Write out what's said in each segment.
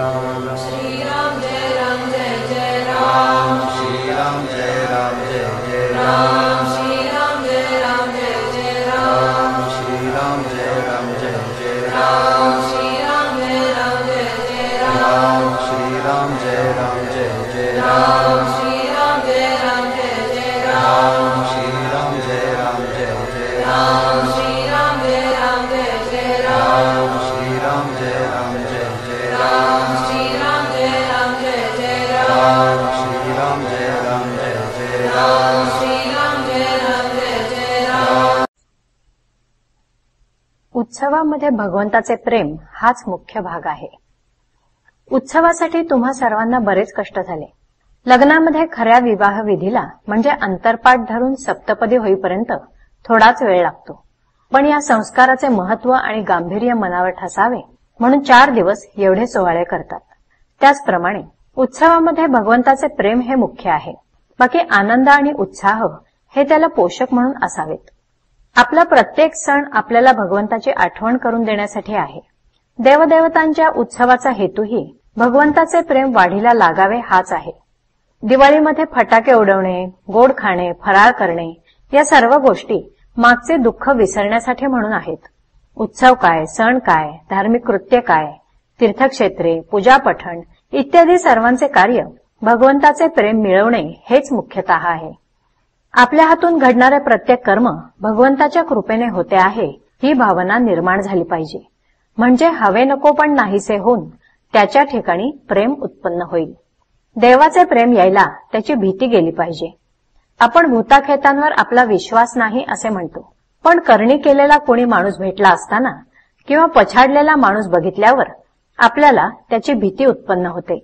राम श्री राम जय राम श्री राम जय जय राम श्री राम जय जय राम श्री राम जय जय राम श्री राम जय जय राम श्री राम जय जय राम श्री राम जय जय राम श्री राम जय जय राम श्री राम जय जय राम श्री राम जय जय राम श्री राम जय जय राम श्री राम जय जय राम श्री राम जय जय राम। उत्सवामध्ये भगवंताचे प्रेम हाच मुख्य भाग आहे। उत्सवासाठी तुम्हा सर्वांना बरेच कष्ट झाले। लग्नामध्ये खऱ्या विवाह विधीला म्हणजे अंतरपाठ धरून सप्तपदी होईपर्यंत थोडाच वेळ लागतो, पण या संस्काराचे महत्व आणि गांभीर्य मनावर ठसावे म्हणून 4 दिवस एवढे सोहळे करतात। त्याचप्रमाणे उत्सवामध्ये भगवंताचे प्रेम हे मुख्य आहे, बाकी आनंद आणि उत्साह हे त्याला पोषक म्हणून असावेत। आपला प्रत्येक सण आपल्याला भगवंताची आठवण करून देण्यासाठी आहे। देवदेवतांच्या उत्सवाचा हेतूही भगवंताचे प्रेम वाढीला लागावे हाच आहे। दिवाळीमध्ये फटाके उडवणे, गोड खाणे, फराळ करणे या सर्व गोष्टी मागचे दुःख विसरण्यासाठी म्हणून आहेत। उत्सव काय, सण काय, धार्मिक कृत्य काय, तीर्थक्षेत्रे, पूजा पठण इत्यादी सर्वांचे कार्य भगवंताचे प्रेम मिळवणे हेच मुख्यतः आहे। आपल्या हातून घडणारे प्रत्येक कर्म भगवंताच्या कृपेने होते आहे ही भावना निर्माण झाली पाहिजे, म्हणजे हवे नको पण नाहीसे होऊन त्याच्या ठिकाणी प्रेम उत्पन्न होईल। देवाचे प्रेम यायला त्याची भीती गेली पाहिजे। आपण भूताखेतांवर आपला विश्वास नाही असे म्हणतो, पण करणी केलेला कोणी माणूस भेटला असताना किंवा पछाडलेला माणूस बघितल्यावर आपल्याला त्याची भीती उत्पन्न होते।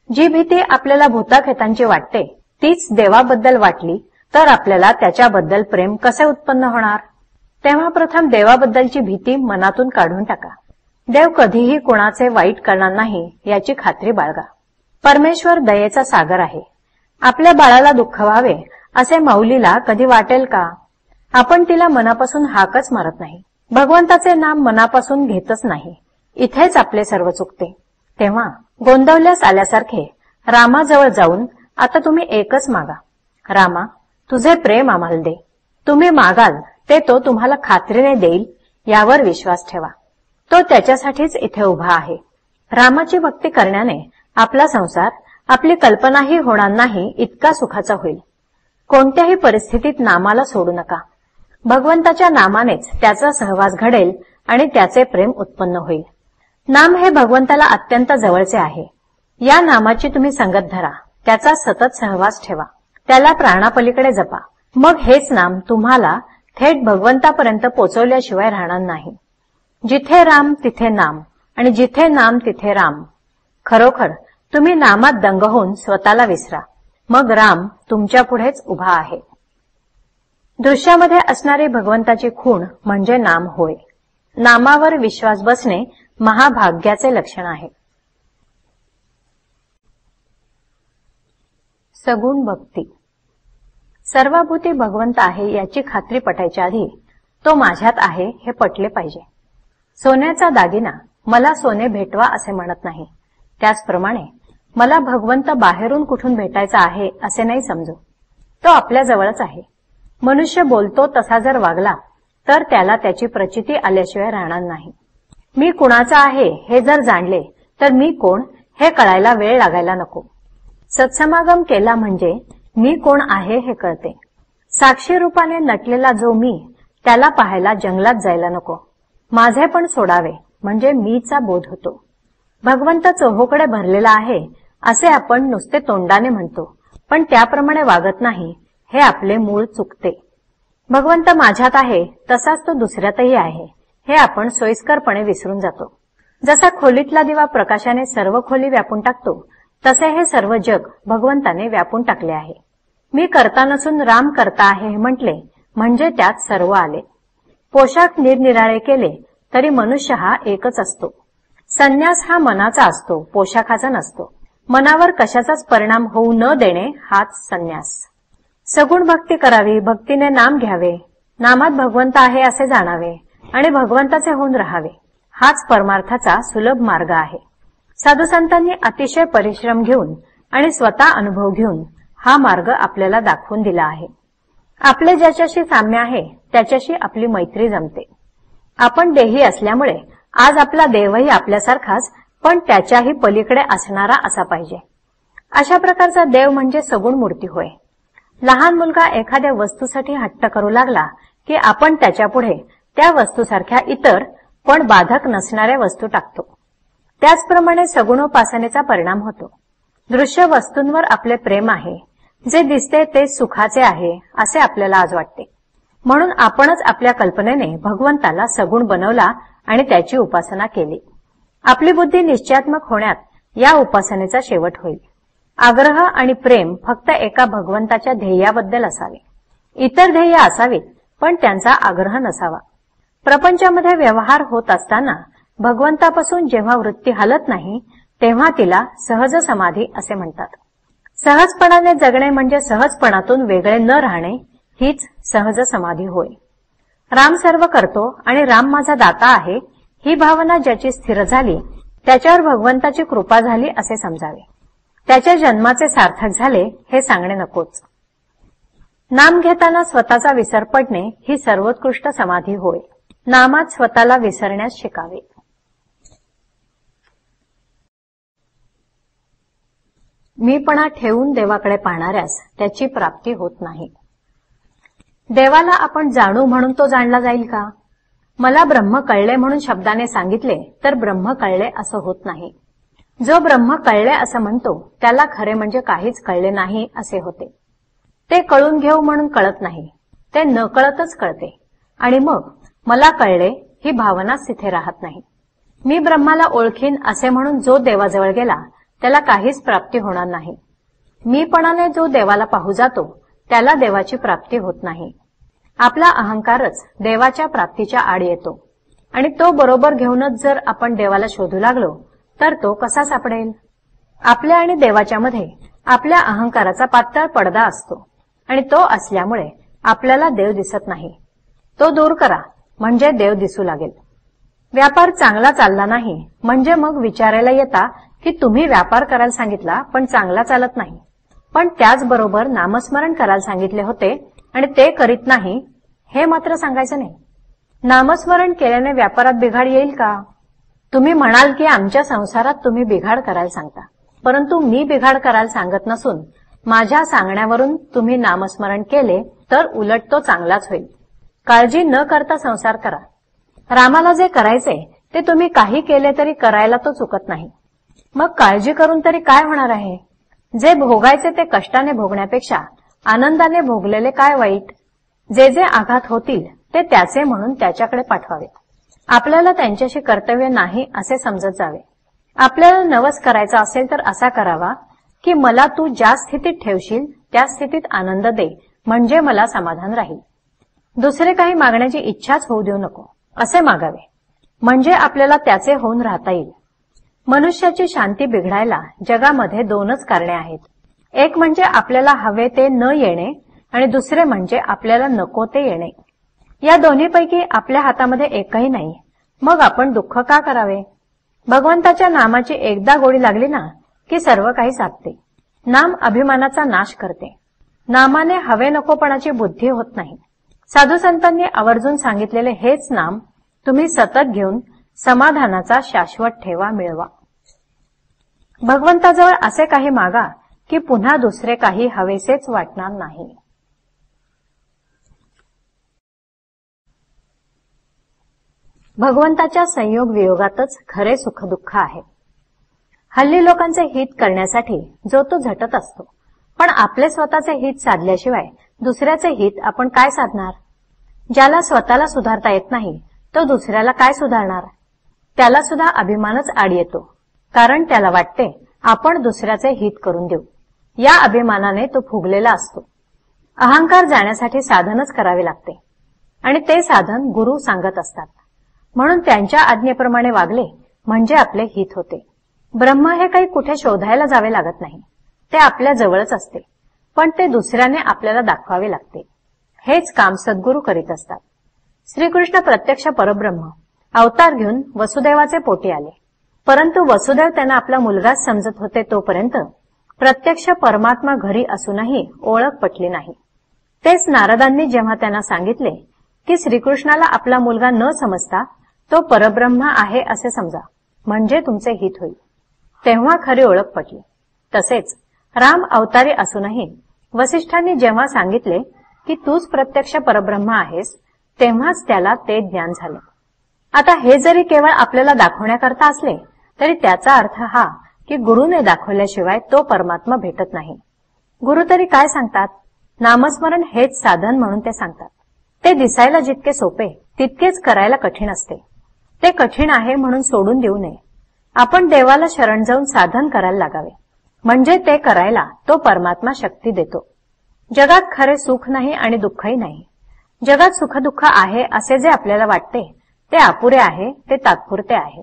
जी भीती आपल्याला भूताखेतांची वाटते तीच देवाबद्दल वाटली तर आपल्याला त्याच्याबद्दल प्रेम कसे उत्पन्न होणार? तेव्हा प्रथम देवाबद्दलची भीती मनातून काढून टाका। देव कधीही कोणाचे वाईट करणार नाही याची खात्री बाळगा। परमेश्वर दयेचा सागर आहे। आपल्या बाळाला दुःख व्हावे असे माऊलीला कधी वाटेल का? आपण तिला मनापासून हाकच मारत नाही, भगवंताचे नाम मनापासून घेतच नाही। इथेच आपले सर्व चुकते। तेव्हा गोंदवल्यास आल्यासारखे रामाजवळ जाऊन आता तुम्ही एकच मागा, रामा तुझे प्रेम आम्हाला दे। तुम्ही मागाल ते तो तुम्हाला खात्रीने देईल यावर विश्वास ठेवा। तो त्याच्यासाठीच इथे उभा आहे। रामाची भक्ती करण्याने आपला संसार आपली कल्पनाही होणार नाही इतका सुखाचा होईल। कोणत्याही परिस्थितीत नामाला सोडू नका। भगवंताच्या नामानेच त्याचा सहवास घडेल आणि त्याचे प्रेम उत्पन्न होईल। नाम हे भगवंताला अत्यंत जवळचे आहे। या नामाची तुम्ही संगत धरा, त्याचा सतत सहवास ठेवा, त्याला प्राणापलीकडे जपा। मग हेच नाम तुम्हाला थेट भगवंतापर्यंत पोचवल्याशिवाय राहणार नाही। जिथे राम तिथे नाम आणि जिथे नाम तिथे राम। खरोखर तुम्ही नामात दंग होऊन स्वतःला विसरा, मग राम तुमच्या पुढेच उभा आहे। दृश्यामध्ये असणारी भगवंताची खूण म्हणजे नाम होय। नामावर विश्वास बसणे महाभाग्याचे लक्षण आहे। सगुण भक्ती। सर्वभूती भगवंत आहे याची खात्री पटायच्या आधी तो माझ्यात आहे हे पटले पाहिजे। सोन्याचा दागिना मला सोने भेटवा असे म्हणत नाही, त्याचप्रमाणे मला भगवंत बाहेरून कुठून भेटायचा आहे असे नाही समजू। तो आपल्या जवळच आहे। मनुष्य बोलतो तसा जर वागला तर त्याला त्याची प्रचिती आल्याशिवाय राहणार नाही। मी कुणाचा आहे हे जर जाणले तर मी कोण हे कळायला वेळ लागायला नको। सत्समागम केला म्हणजे मी कोण आहे हे कळते। साक्षी रूपाने नटलेला जो मी त्याला पाहायला जंगलात जायला नको। माझे पण सोडावे म्हणजे मीचा बोध होतो। भगवंत चोहोकडे भरलेला आहे असे आपण नुसते तोंडाने म्हणतो, पण त्याप्रमाणे वागत नाही हे आपले मूळ चुकते। भगवंत माझ्यात आहे तसाच तो दुसऱ्यातही आहे हे आपण सोयीस्करपणे विसरून जातो। जसा खोलीतला दिवा प्रकाशाने सर्व खोली व्यापून टाकतो तसे हे सर्व जग भगवंताने व्यापून टाकले आहे। मी करता नसून राम करता आहे हे म्हटले म्हणजे त्यात सर्व आले। पोशाख निरनिराळे केले तरी मनुष्य हा एकच असतो। संन्यास हा मनाचा असतो, पोशाखाचा नसतो। मनावर कशाचाच परिणाम होऊ न देणे हाच संन्यास। सगुण भक्ती करावी, भक्तीने नाम घ्यावे, नामात भगवंत आहे असे जाणावे आणि भगवंताचे होऊन राहावे, हाच परमार्थाचा सुलभ मार्ग आहे। साधू संतांनी अतिशय परिश्रम घेऊन आणि स्वतः अनुभव घेऊन हा मार्ग आपल्याला दाखवून दिला आहे. आपले ज्याच्याशी साम्य आहे त्याच्याशी आपली मैत्री जमते. आपण देही असल्यामुळे आज आपला देवही आपल्यासारखाच पण त्याच्याही पलीकडे असणारा असा पाहिजे. अशा प्रकारचा देव म्हणजे सगुण मूर्ती होय. लहान मुलगा एखाद्या वस्तूसाठी हट्ट करू लागला की आपण त्याच्यापुढे त्या वस्तूसारख्या इतर पण बाधक नसणाऱ्या वस्तू टाकतो. त्याचप्रमाणे सगुणोपासनेचा परिणाम होतो. दृश्य वस्तूंवर आपले प्रेम आहे. जे दिसते ते सुखाचे आहे असे आपल्याला आज वाटते. म्हणून आपणच आपल्या कल्पनेने भगवंताला सगुण बनवला आणि त्याची उपासना केली. आपली बुद्धी निश्चयात्मक होण्यात या उपासनेचा शेवट होईल. आग्रह आणि प्रेम फक्त एका भगवंताच्या ध्येयाबद्दल असावे. इतर ध्येय असावीत पण त्यांचा आग्रह नसावा. प्रपंचामध्ये व्यवहार होत असताना भगवंतापासून जेव्हा वृत्ती हलत नाही तेव्हा तिला सहज समाधी असे म्हणतात. सहजपणाने जगणे म्हणजे सहजपणातून वेगळे न राहणे हीच सहज समाधी होय. राम सर्व करतो आणि राम माझा दाता आहे ही भावना ज्याची स्थिर झाली त्याच्यावर भगवंताची कृपा झाली असे समजावे. त्याच्या जन्माचे सार्थक झाले हे सांगणे नकोच. नाम घेताना स्वतःचा विसर पडणे ही सर्वोत्कृष्ट समाधी होय. नामात स्वतःला विसरण्यास शिकावे. मीपणा ठेवून देवाकडे पाहणाऱ्यास त्याची प्राप्ती होत नाही. देवाला आपण जाणू म्हणून तो जाणला जाईल का? मला ब्रह्म कळले म्हणून शब्दाने सांगितले तर ब्रह्म कळले असं होत नाही. जो ब्रह्म कळले असं म्हणतो त्याला खरे म्हणजे काहीच कळले नाही असे होते. ते कळून घेऊ म्हणून कळत नाही, ते न कळतच कळते आणि मग मला कळले ही भावनाच तिथे राहत नाही. मी ब्रह्माला ओळखीन असे म्हणून जो देवाजवळ गेला त्याला काहीच प्राप्ती होणार नाही. मीपणाने जो देवाला पाहू जातो त्याला देवाची प्राप्ती होत नाही. आपला अहंकारच देवाच्या प्राप्तीच्या आड येतो आणि तो बरोबर घेऊनच जर आपण देवाला शोधू लागलो तर तो कसा सापडेल? आपल्या आणि देवाच्या मध्ये आपल्या अहंकाराचा पातळ पडदा असतो आणि तो असल्यामुळे आपल्याला देव दिसत नाही. तो दूर करा म्हणजे देव दिसू लागेल. व्यापार चांगला चालला नाही म्हणजे मग विचारायला येता की तुम्ही व्यापार करायला सांगितला पण चांगला चालत नाही, पण त्याचबरोबर नामस्मरण करायला सांगितले होते आणि ते करीत नाही हे मात्र सांगायचं नाही. नामस्मरण केल्याने व्यापारात बिघाड येईल का? तुम्ही म्हणाल की आमच्या संसारात तुम्ही बिघाड करायला सांगता, परंतु मी बिघाड करायला सांगत नसून माझ्या सांगण्यावरून तुम्ही नामस्मरण केले तर उलट तो चांगलाच होईल. काळजी न करता संसार करा. रामाला जे करायचे ते तुम्ही काही केले तरी करायला तो चुकत नाही. मग काळजी करून तरी काय होणार आहे? जे भोगायचे ते कष्टाने भोगण्यापेक्षा आनंदाने भोगलेले काय वाईट? जे जे आघात होतील ते त्याचे म्हणून त्याच्याकडे पाठवावे. आपल्याला त्यांच्याशी कर्तव्य नाही असे समजत जावे. आपल्याला नवस करायचा असेल तर असा करावा की मला तू ज्या स्थितीत ठेवशील त्या स्थितीत आनंद दे म्हणजे मला समाधान राहील. दुसरे काही मागण्याची इच्छाच होऊ देऊ नको असे मागावे म्हणजे आपल्याला त्याचे होऊन राहता येईल. मनुष्याची शांती बिघडायला जगामध्ये दोनच कारणे आहेत. एक म्हणजे आपल्याला हवे ते न येणे आणि दुसरे म्हणजे आपल्याला नको ते येणे. या दोन्हीपैकी आपल्या हातामध्ये एकही नाही. मग आपण दुःख का करावे? भगवंताच्या नामाची एकदा गोडी लागली ना की सर्व काही साधते. नाम अभिमानाचा नाश करते. नामाने हवे नकोपणाची बुद्धी होत नाही. साधू संतांनी आवर्जून सांगितलेले हेच नाम तुम्ही सतत घेऊन समाधानाचा शाश्वत ठेवा मिळवा. भगवंताजवळ असे काही मागा की पुन्हा दुसरे काही हवेसेच वाटणार नाही. भगवंताच्या संयोग वियोगातच खरे सुख दुःख आहे. हल्ली लोकांचे हित करण्यासाठी जो तो झटत असतो, पण आपले स्वतःचे हित साधल्याशिवाय दुसऱ्याचे हित आपण काय साधणार? ज्याला स्वतःला सुधारता येत नाही तो दुसऱ्याला काय सुधारणार? त्याला सुद्धा अभिमानच आड येतो, कारण त्याला वाटते आपण दुसऱ्याचे हित करून देऊ. या अभिमानाने तो फुगलेला असतो. अहंकार जाण्यासाठी साधनच करावे लागते आणि ते साधन गुरु सांगत असतात. म्हणून त्यांच्या आज्ञेप्रमाणे वागले म्हणजे आपले हित होते. ब्रह्म हे काही कुठे शोधायला जावे लागत नाही, ते आपल्या जवळच असते, पण ते दुसऱ्याने आपल्याला दाखवावे लागते. हेच काम सद्गुरू करीत असतात. श्रीकृष्ण प्रत्यक्ष परब्रह्म अवतार घेऊन वसुदेवाचे पोटी आले. परंतु वसुदेव त्यांना आपला मुलगाच समजत होते तोपर्यंत प्रत्यक्ष परमात्मा घरी असूनही ओळख पटली नाही. तेच नारदांनी जेव्हा त्यांना सांगितले की श्रीकृष्णाला आपला मुलगा न समजता तो परब्रह्म आहे असे समजा, म्हणजे तुमचे हित होईल, तेव्हा खरी ओळख पटली. तसेच राम अवतारी असूनही वसिष्ठांनी जेव्हा सांगितले की तूच प्रत्यक्ष परब्रह्म आहेस, तेव्हाच त्याला ते ज्ञान झाले. आता हे जरी केवळ आपल्याला दाखवण्याकरता असले तरी त्याचा अर्थ हा की गुरुने दाखवल्याशिवाय तो परमात्मा भेटत नाही. गुरु तरी काय सांगतात? नामस्मरण हेच साधन म्हणून ते सांगतात. ते दिसायला जितके सोपे तितकेच करायला कठीण असते. ते कठीण आहे म्हणून सोडून देऊ नये. आपण देवाला शरण जाऊन साधन करायला लागावे, म्हणजे ते करायला तो परमात्मा शक्ती देतो. जगात खरे सुख नाही आणि दुःखही नाही. जगात सुखदुःख आहे असे जे आपल्याला वाटते ते अपुरे आहे, ते तात्पुरते आहे.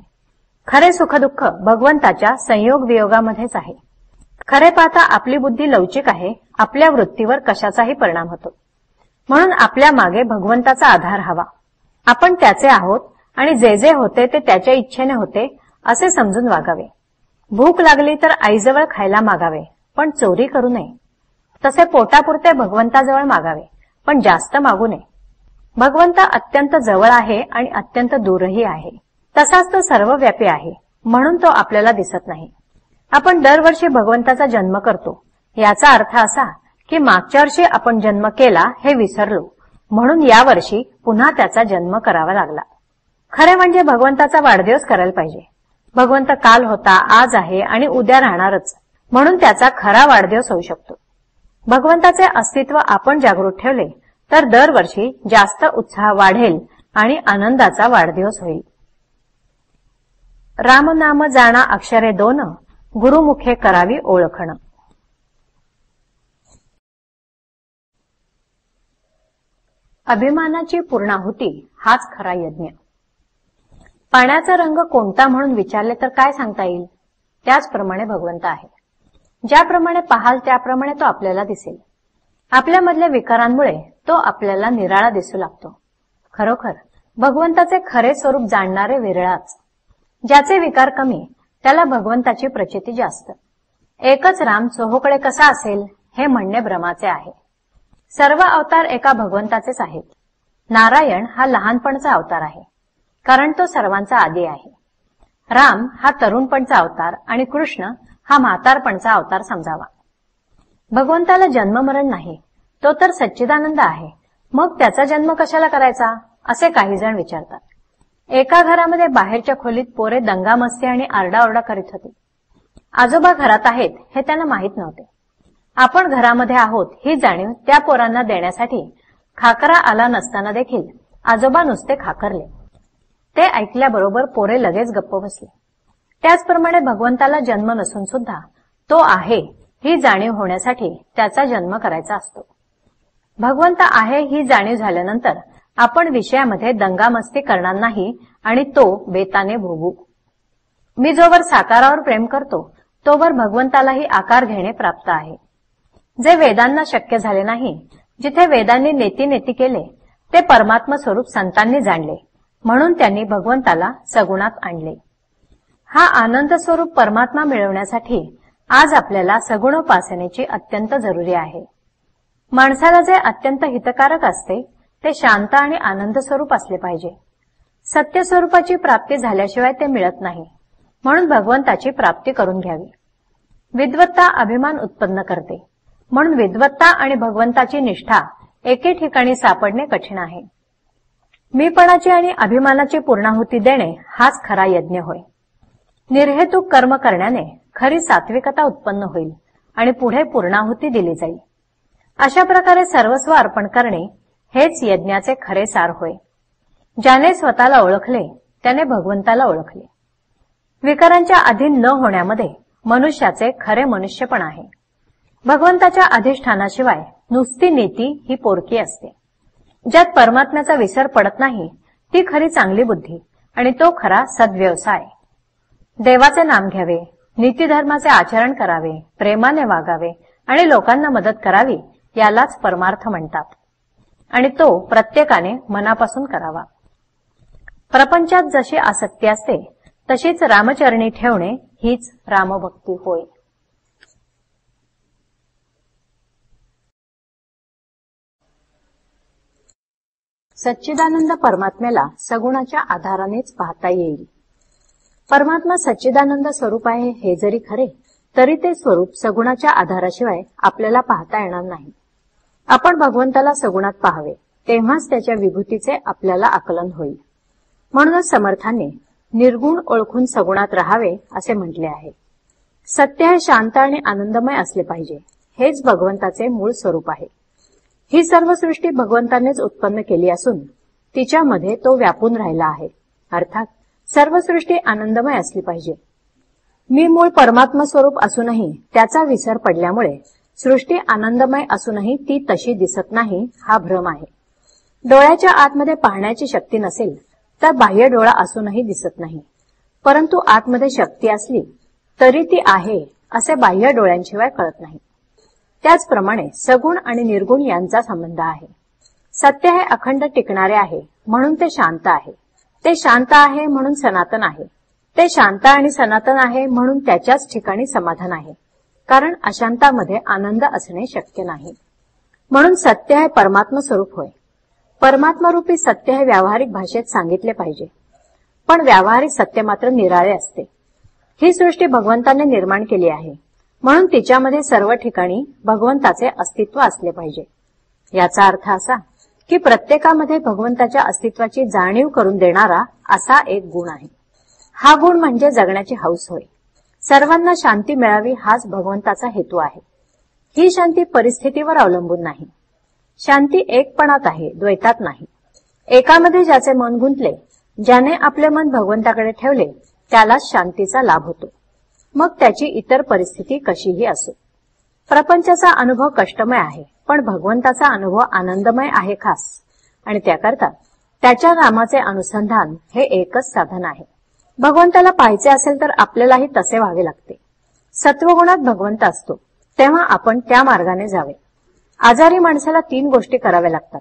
खरे सुखदुःख भगवंताच्या संयोग वियोगामध्येच आहे. खरे पाहता आपली बुद्धी लवचिक आहे, आपल्या वृत्तीवर कशाचाही परिणाम होतो. म्हणून आपल्या मागे भगवंताचा आधार हवा. आपण त्याचे आहोत आणि जे जे होते ते त्याच्या इच्छेने होते असे समजून वागावे. भूक लागली तर आईजवळ खायला मागावे, पण चोरी करू नये. तसे पोटापुरते भगवंताजवळ मागावे, पण जास्त मागू नये. भगवंत अत्यंत जवळ आहे आणि अत्यंत दूरही आहे. तसाच तो सर्वव्यापी आहे, म्हणून तो आपल्याला दिसत नाही. आपण दरवर्षी भगवंताचा जन्म करतो, याचा अर्थ असा की मागच्या वर्षी आपण जन्म केला हे विसरलो, म्हणून यावर्षी पुन्हा त्याचा जन्म करावा लागला. खरे म्हणजे भगवंताचा वाढदिवस करायला पाहिजे. भगवंत काल होता, आज आहे आणि उद्या राहणारच, म्हणून त्याचा खरा वाढदिवस होऊ शकतो. भगवंताचे अस्तित्व आपण जागृत ठेवले तर दरवर्षी जास्त उत्साह वाढेल आणि आनंदाचा वाढदिवस होईल. राम नाम जाणा अक्षरे दोन, गुरुमुखे करावी ओळखण. अभिमानाची पूर्णाहुती हाच खरा यज्ञ. पाण्याचा रंग कोणता म्हणून विचारले तर काय सांगता येईल? त्याचप्रमाणे भगवंत आहे. ज्याप्रमाणे पाहाल त्याप्रमाणे तो आपल्याला दिसेल. आपल्यामधल्या विकारांमुळे तो आपल्याला निराळा दिसू लागतो. खरोखर भगवंताचे खरे स्वरूप जाणणारे विरळाच. ज्याचे विकार कमी त्याला भगवंताची प्रचिती जास्त. एकच राम चोहोकडे कसा असेल हे म्हणणे भ्रमाचे आहे. सर्व अवतार एका भगवंताचेच आहेत. नारायण हा लहानपणचा अवतार आहे, कारण तो सर्वांचा आदी आहे. राम हा तरुणपणचा अवतार आणि कृष्ण हा म्हातारपणचा अवतार समजावा. भगवंताला जन्ममरण नाही, तो तर सच्चिदानंद आहे, मग त्याचा जन्म कशाला करायचा असे काही जण विचारतात. एका घरामध्ये बाहेरच्या खोलीत पोरे दंगामस्ती आणि आरडाओरडा करीत होते. आजोबा घरात आहेत हे त्यांना माहीत नव्हते. आपण घरामध्ये आहोत ही जाणीव त्या पोरांना देण्यासाठी खाकरा आला नसताना देखील आजोबा नुसते खाकरले. ते ऐकल्याबरोबर पोरे लगेच गप्प बसले. त्याचप्रमाणे भगवंताला जन्म नसून सुद्धा तो आहे ही जाणीव होण्यासाठी त्याचा जन्म करायचा असतो. भगवंत आहे ही जाणीव झाल्यानंतर आपण विषयामध्ये दंगामस्ती करणार नाही आणि तो बेताने भोगू. मी जोवर साकारावर प्रेम करतो तोवर भगवंतालाही आकार घेणे प्राप्त आहे. जे वेदांना शक्य झाले नाही, जिथे वेदांनी नेती केले ते परमात्मा स्वरूप संतांनी जाणले, म्हणून त्यांनी भगवंताला सगुणात आणले. हा आनंद स्वरूप परमात्मा मिळवण्यासाठी आज आपल्याला सगुणोपासनेची अत्यंत जरुरी आहे. माणसाला जे अत्यंत हितकारक असते ते शांत आणि आनंद स्वरूप असले पाहिजे. सत्य स्वरूपाची प्राप्ती झाल्याशिवाय ते मिळत नाही, म्हणून भगवंताची प्राप्ती करून घ्यावी. विद्वत्ता अभिमान उत्पन्न करते, म्हणून विद्वत्ता आणि भगवंताची निष्ठा एके ठिकाणी सापडणे कठीण आहे. मीपणाची आणि अभिमानाची पूर्णाहुती देणे हाच खरा यज्ञ होय. निर्हेतुक कर्म करण्याने खरी सात्विकता उत्पन्न होईल आणि पुढे पूर्णाहुती दिली जाईल. अशा प्रकारे सर्वस्व अर्पण करणे हेच यज्ञाचे खरे सार होय. ज्याने स्वतःला ओळखले त्याने भगवंताला ओळखले. विकारांच्या अधीन न होण्यामध्ये मनुष्याचे खरे मनुष्यपण आहे. भगवंताच्या अधिष्ठानाशिवाय नुसती नीती ही पोरकी असते. ज्यात परमात्म्याचा विसर पडत नाही ती खरी चांगली बुद्धी आणि तो खरा सद्व्यवसाय. देवाचे नाम घ्यावे, नीतिधर्माचे आचरण करावे, प्रेमाने वागावे आणि लोकांना मदत करावी यालाच परमार्थ म्हणतात, आणि तो प्रत्येकाने मनापासून करावा. प्रपंचात जशी आसक्ती असते तशीच रामचरणी ठेवणे हीच रामभक्ती होय. सच्चिदानंद परमात्म्याला सगुणाच्या आधारानेच पाहता येईल. परमात्मा सच्चिदानंद स्वरूप आहे हे जरी खरे, तरी ते स्वरूप सगुणाच्या आधाराशिवाय आपल्याला पाहता येणार नाही. आपण भगवंताला सगुणात पाहावे, तेव्हाच त्याच्या विभूतीचे आपल्याला आकलन होईल. म्हणूनच समर्थांनी निर्गुण ओळखून सगुणात राहावे असे म्हटले आहे. सत्य हे शांत आणि आनंदमय असले पाहिजे, हेच भगवंताचे मूळ स्वरूप आहे. ही सर्व सृष्टी भगवंतानेच उत्पन्न केली असून तिच्यामध्ये तो व्यापून राहिला आहे. अर्थात सर्व सृष्टी आनंदमय असली पाहिजे. मी मूळ परमात्मा स्वरूप असूनही त्याचा विसर पडल्यामुळे सृष्टी आनंदमय असूनही ती तशी दिसत नाही हा भ्रम आहे. डोळ्याच्या आतमध्ये पाहण्याची शक्ती नसेल तर बाह्य डोळा असूनही दिसत नाही, परंतु आतमध्ये शक्ती असली तरी ती आहे असे बाह्य डोळ्यांशिवाय कळत नाही. त्याचप्रमाणे सगुण आणि निर्गुण यांचा संबंध आहे. सत्य हे अखंड टिकणारे आहे म्हणून ते शांत आहे. ते शांत आहे म्हणून सनातन आहे. ते शांत आणि सनातन आहे म्हणून त्याच्याच ठिकाणी समाधान आहे, कारण अशांतामध्ये आनंद असणे शक्य नाही. म्हणून सत्य हे परमात्मा स्वरूप होय. परमात्मारूपी सत्य हे व्यावहारिक भाषेत सांगितले पाहिजे, पण व्यावहारिक सत्य मात्र निराळे असते. ही सृष्टी भगवंताने निर्माण केली आहे, म्हणून तिच्यामध्ये सर्व ठिकाणी भगवंताचे अस्तित्व असले पाहिजे. याचा अर्थ असा की प्रत्येकामध्ये भगवंताच्या अस्तित्वाची जाणीव करून देणारा असा एक गुण आहे. हा गुण म्हणजे जगण्याची हौस होय. सर्वांना शांती मिळावी हाच भगवंताचा हेतू आहे. ही शांती परिस्थितीवर अवलंबून नाही. शांती एकपणात आहे, द्वैतात नाही. एकामध्ये ज्याचे मन गुंतले, ज्याने आपले मन भगवंताकडे ठेवले, त्यालाच शांतीचा लाभ होतो, मग त्याची इतर परिस्थिती कशीही असो. प्रपंचाचा अनुभव कष्टमय आहे, पण भगवंताचा अनुभव आनंदमय आहे खास, आणि त्याकरता त्याच्या नामाचे अनुसंधान हे एकच साधन आहे. भगवंताला पाहायचे असेल तर आपल्यालाही तसे व्हावे लागते. सत्वगुणात भगवंत असतो, तेव्हा आपण त्या मार्गाने जावे. आजारी माणसाला 3 गोष्टी कराव्या लागतात: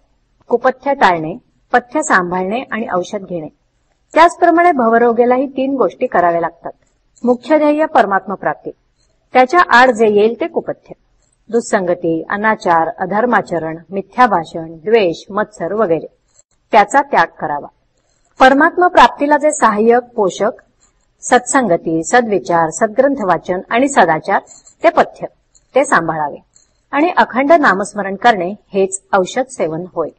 कुपथ्य टाळणे, पथ्य सांभाळणे आणि औषध घेणे. त्याचप्रमाणे भवरोगेलाही 3 गोष्टी कराव्या लागतात: मुख्य ध्येय परमात्मा प्राप्ती, त्याच्या आड जे येईल ते कुपथ्य, दुस्संगती, अनाचार, अधर्माचरण, मिथ्या भाषण, द्वेष, मत्सर वगैरे, त्याचा त्याग करावा. परमात्मा प्राप्तीला जे सहाय्यक पोषक सत्संगती, सद्विचार, सद्ग्रंथ वाचन आणि सदाचार ते पथ्य, ते सांभाळावे. आणि अखंड नामस्मरण करणे हेच औषध सेवन होय.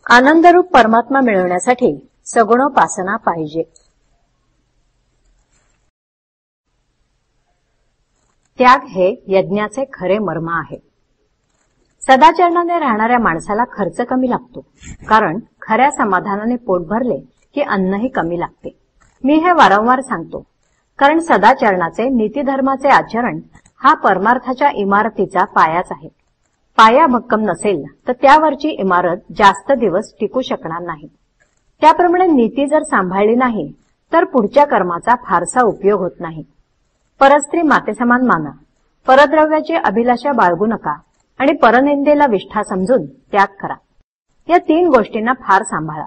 आनंदरूप परमात्मा मिळवण्यासाठी सगुणोपासना पाहिजे. त्याग हे यज्ञाचे खरे मर्म आहे. सदाचरणाने राहणाऱ्या माणसाला खर्च कमी लागतो, कारण खऱ्या समाधानाने पोट भरले की अन्नही कमी लागते. मी हे वारंवार सांगतो, कारण सदाचरणाचे नीतिधर्माचे आचरण हा परमार्थाच्या इमारतीचा पायाच आहे. पाया भक्कम नसेल तर त्यावरची इमारत जास्त दिवस टिकू शकणार नाही. त्याप्रमाणे नीती जर सांभाळली नाही तर पुढच्या कर्माचा फारसा उपयोग होत नाही. परस्त्री मातेसमान माना, परद्रव्याची अभिलाषा बाळगू नका आणि परनिंदेला विष्ठा समजून त्याग करा. या 3 गोष्टींना फार सांभाळा.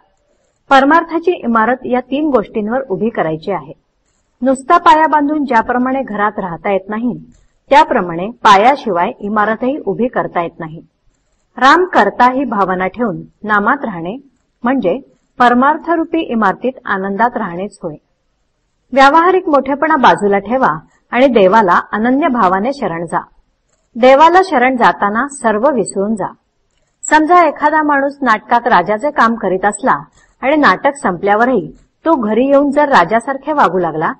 परमार्थाची इमारत या 3 गोष्टींवर उभी करायची आहे. नुसता पाया बांधून ज्याप्रमाणे घरात राहता येत नाही, त्याप्रमाणे पायाशिवाय इमारतही उभी करता येत नाही. राम करता ही भावना ठेवून नामात राहणे म्हणजे परमार्थरूपी इमारतीत आनंदात राहणेच होय. व्यावहारिक मोठेपणा बाजूला ठेवा आणि देवाला अनन्य भावाने शरण जा. देवाला शरण जाताना सर्व विसरून जा. समजा एखादा माणूस नाटकात राजाचे काम करीत असला आणि नाटक संपल्यावरही तो घरी येऊन जर राजासारखे वागू लागला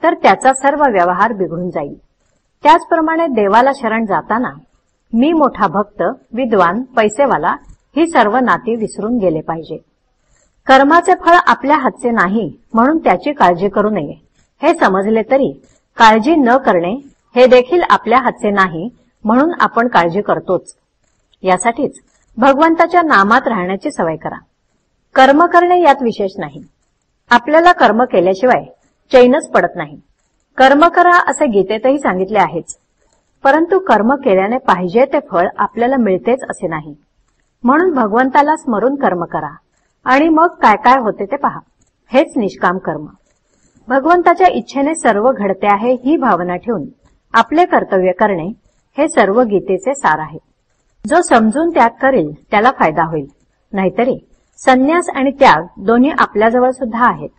तर त्याचा सर्व व्यवहार बिघडून जाईल. त्याचप्रमाणे देवाला शरण जाताना मी मोठा भक्त, विद्वान, पैसेवाला ही सर्व नाती विसरून गेले पाहिजे. कर्माचे फळ आपल्या हातचे नाही म्हणून त्याची काळजी करू नये हे समजले तरी काळजी न करणे हे देखील आपल्या हातचे नाही म्हणून आपण काळजी करतोच. यासाठीच भगवंताच्या नामात राहण्याची सवय करा. कर्म करणे यात विशेष नाही. आपल्याला कर्म केल्याशिवाय चैनच पडत नाही. कर्म करा असे गीतेतही सांगितले आहेच, परंतु कर्म केल्याने पाहिजे ते फळ आपल्याला मिळतेच असे नाही. म्हणून भगवंताला स्मरून कर्म करा आणि मग काय काय होते ते पहा. हेच निष्काम कर्म. भगवंताच्या इच्छेने सर्व घडते आहे ही भावना ठेवून आपले कर्तव्य करणे हे सर्व गीतेचे सार आहे. जो समजून त्याग करेल त्याला फायदा होईल, नाहीतरी संन्यास आणि त्याग दोन्ही आपल्याजवळ सुद्धा आहेत.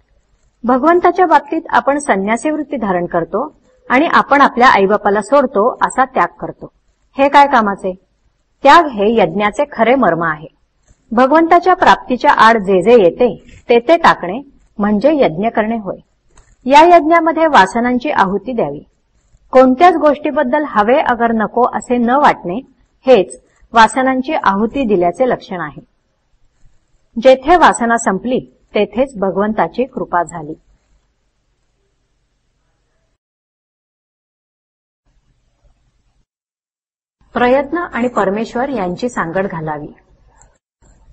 भगवंताच्या बाबतीत आपण संन्यासी वृत्ती धारण करतो आणि आपण आपल्या आईबापाला सोडतो असा त्याग करतो. हे काय कामाचे? त्याग हे यज्ञाचे खरे मर्म आहे. भगवंताच्या प्राप्तीच्या आड जे जे येते ते ते टाकणे म्हणजे यज्ञ करणे होय. या यज्ञामध्ये वासनांची आहुती द्यावी. कोणत्याच गोष्टीबद्दल हवे अगर नको असे न वाटणे हेच वासनांची आहुती दिल्याचे लक्षण आहे. जेथे वासना संपली तेथेच भगवंताची कृपा झाली. प्रयत्न आणि परमेश्वर यांची सांगड घालावी.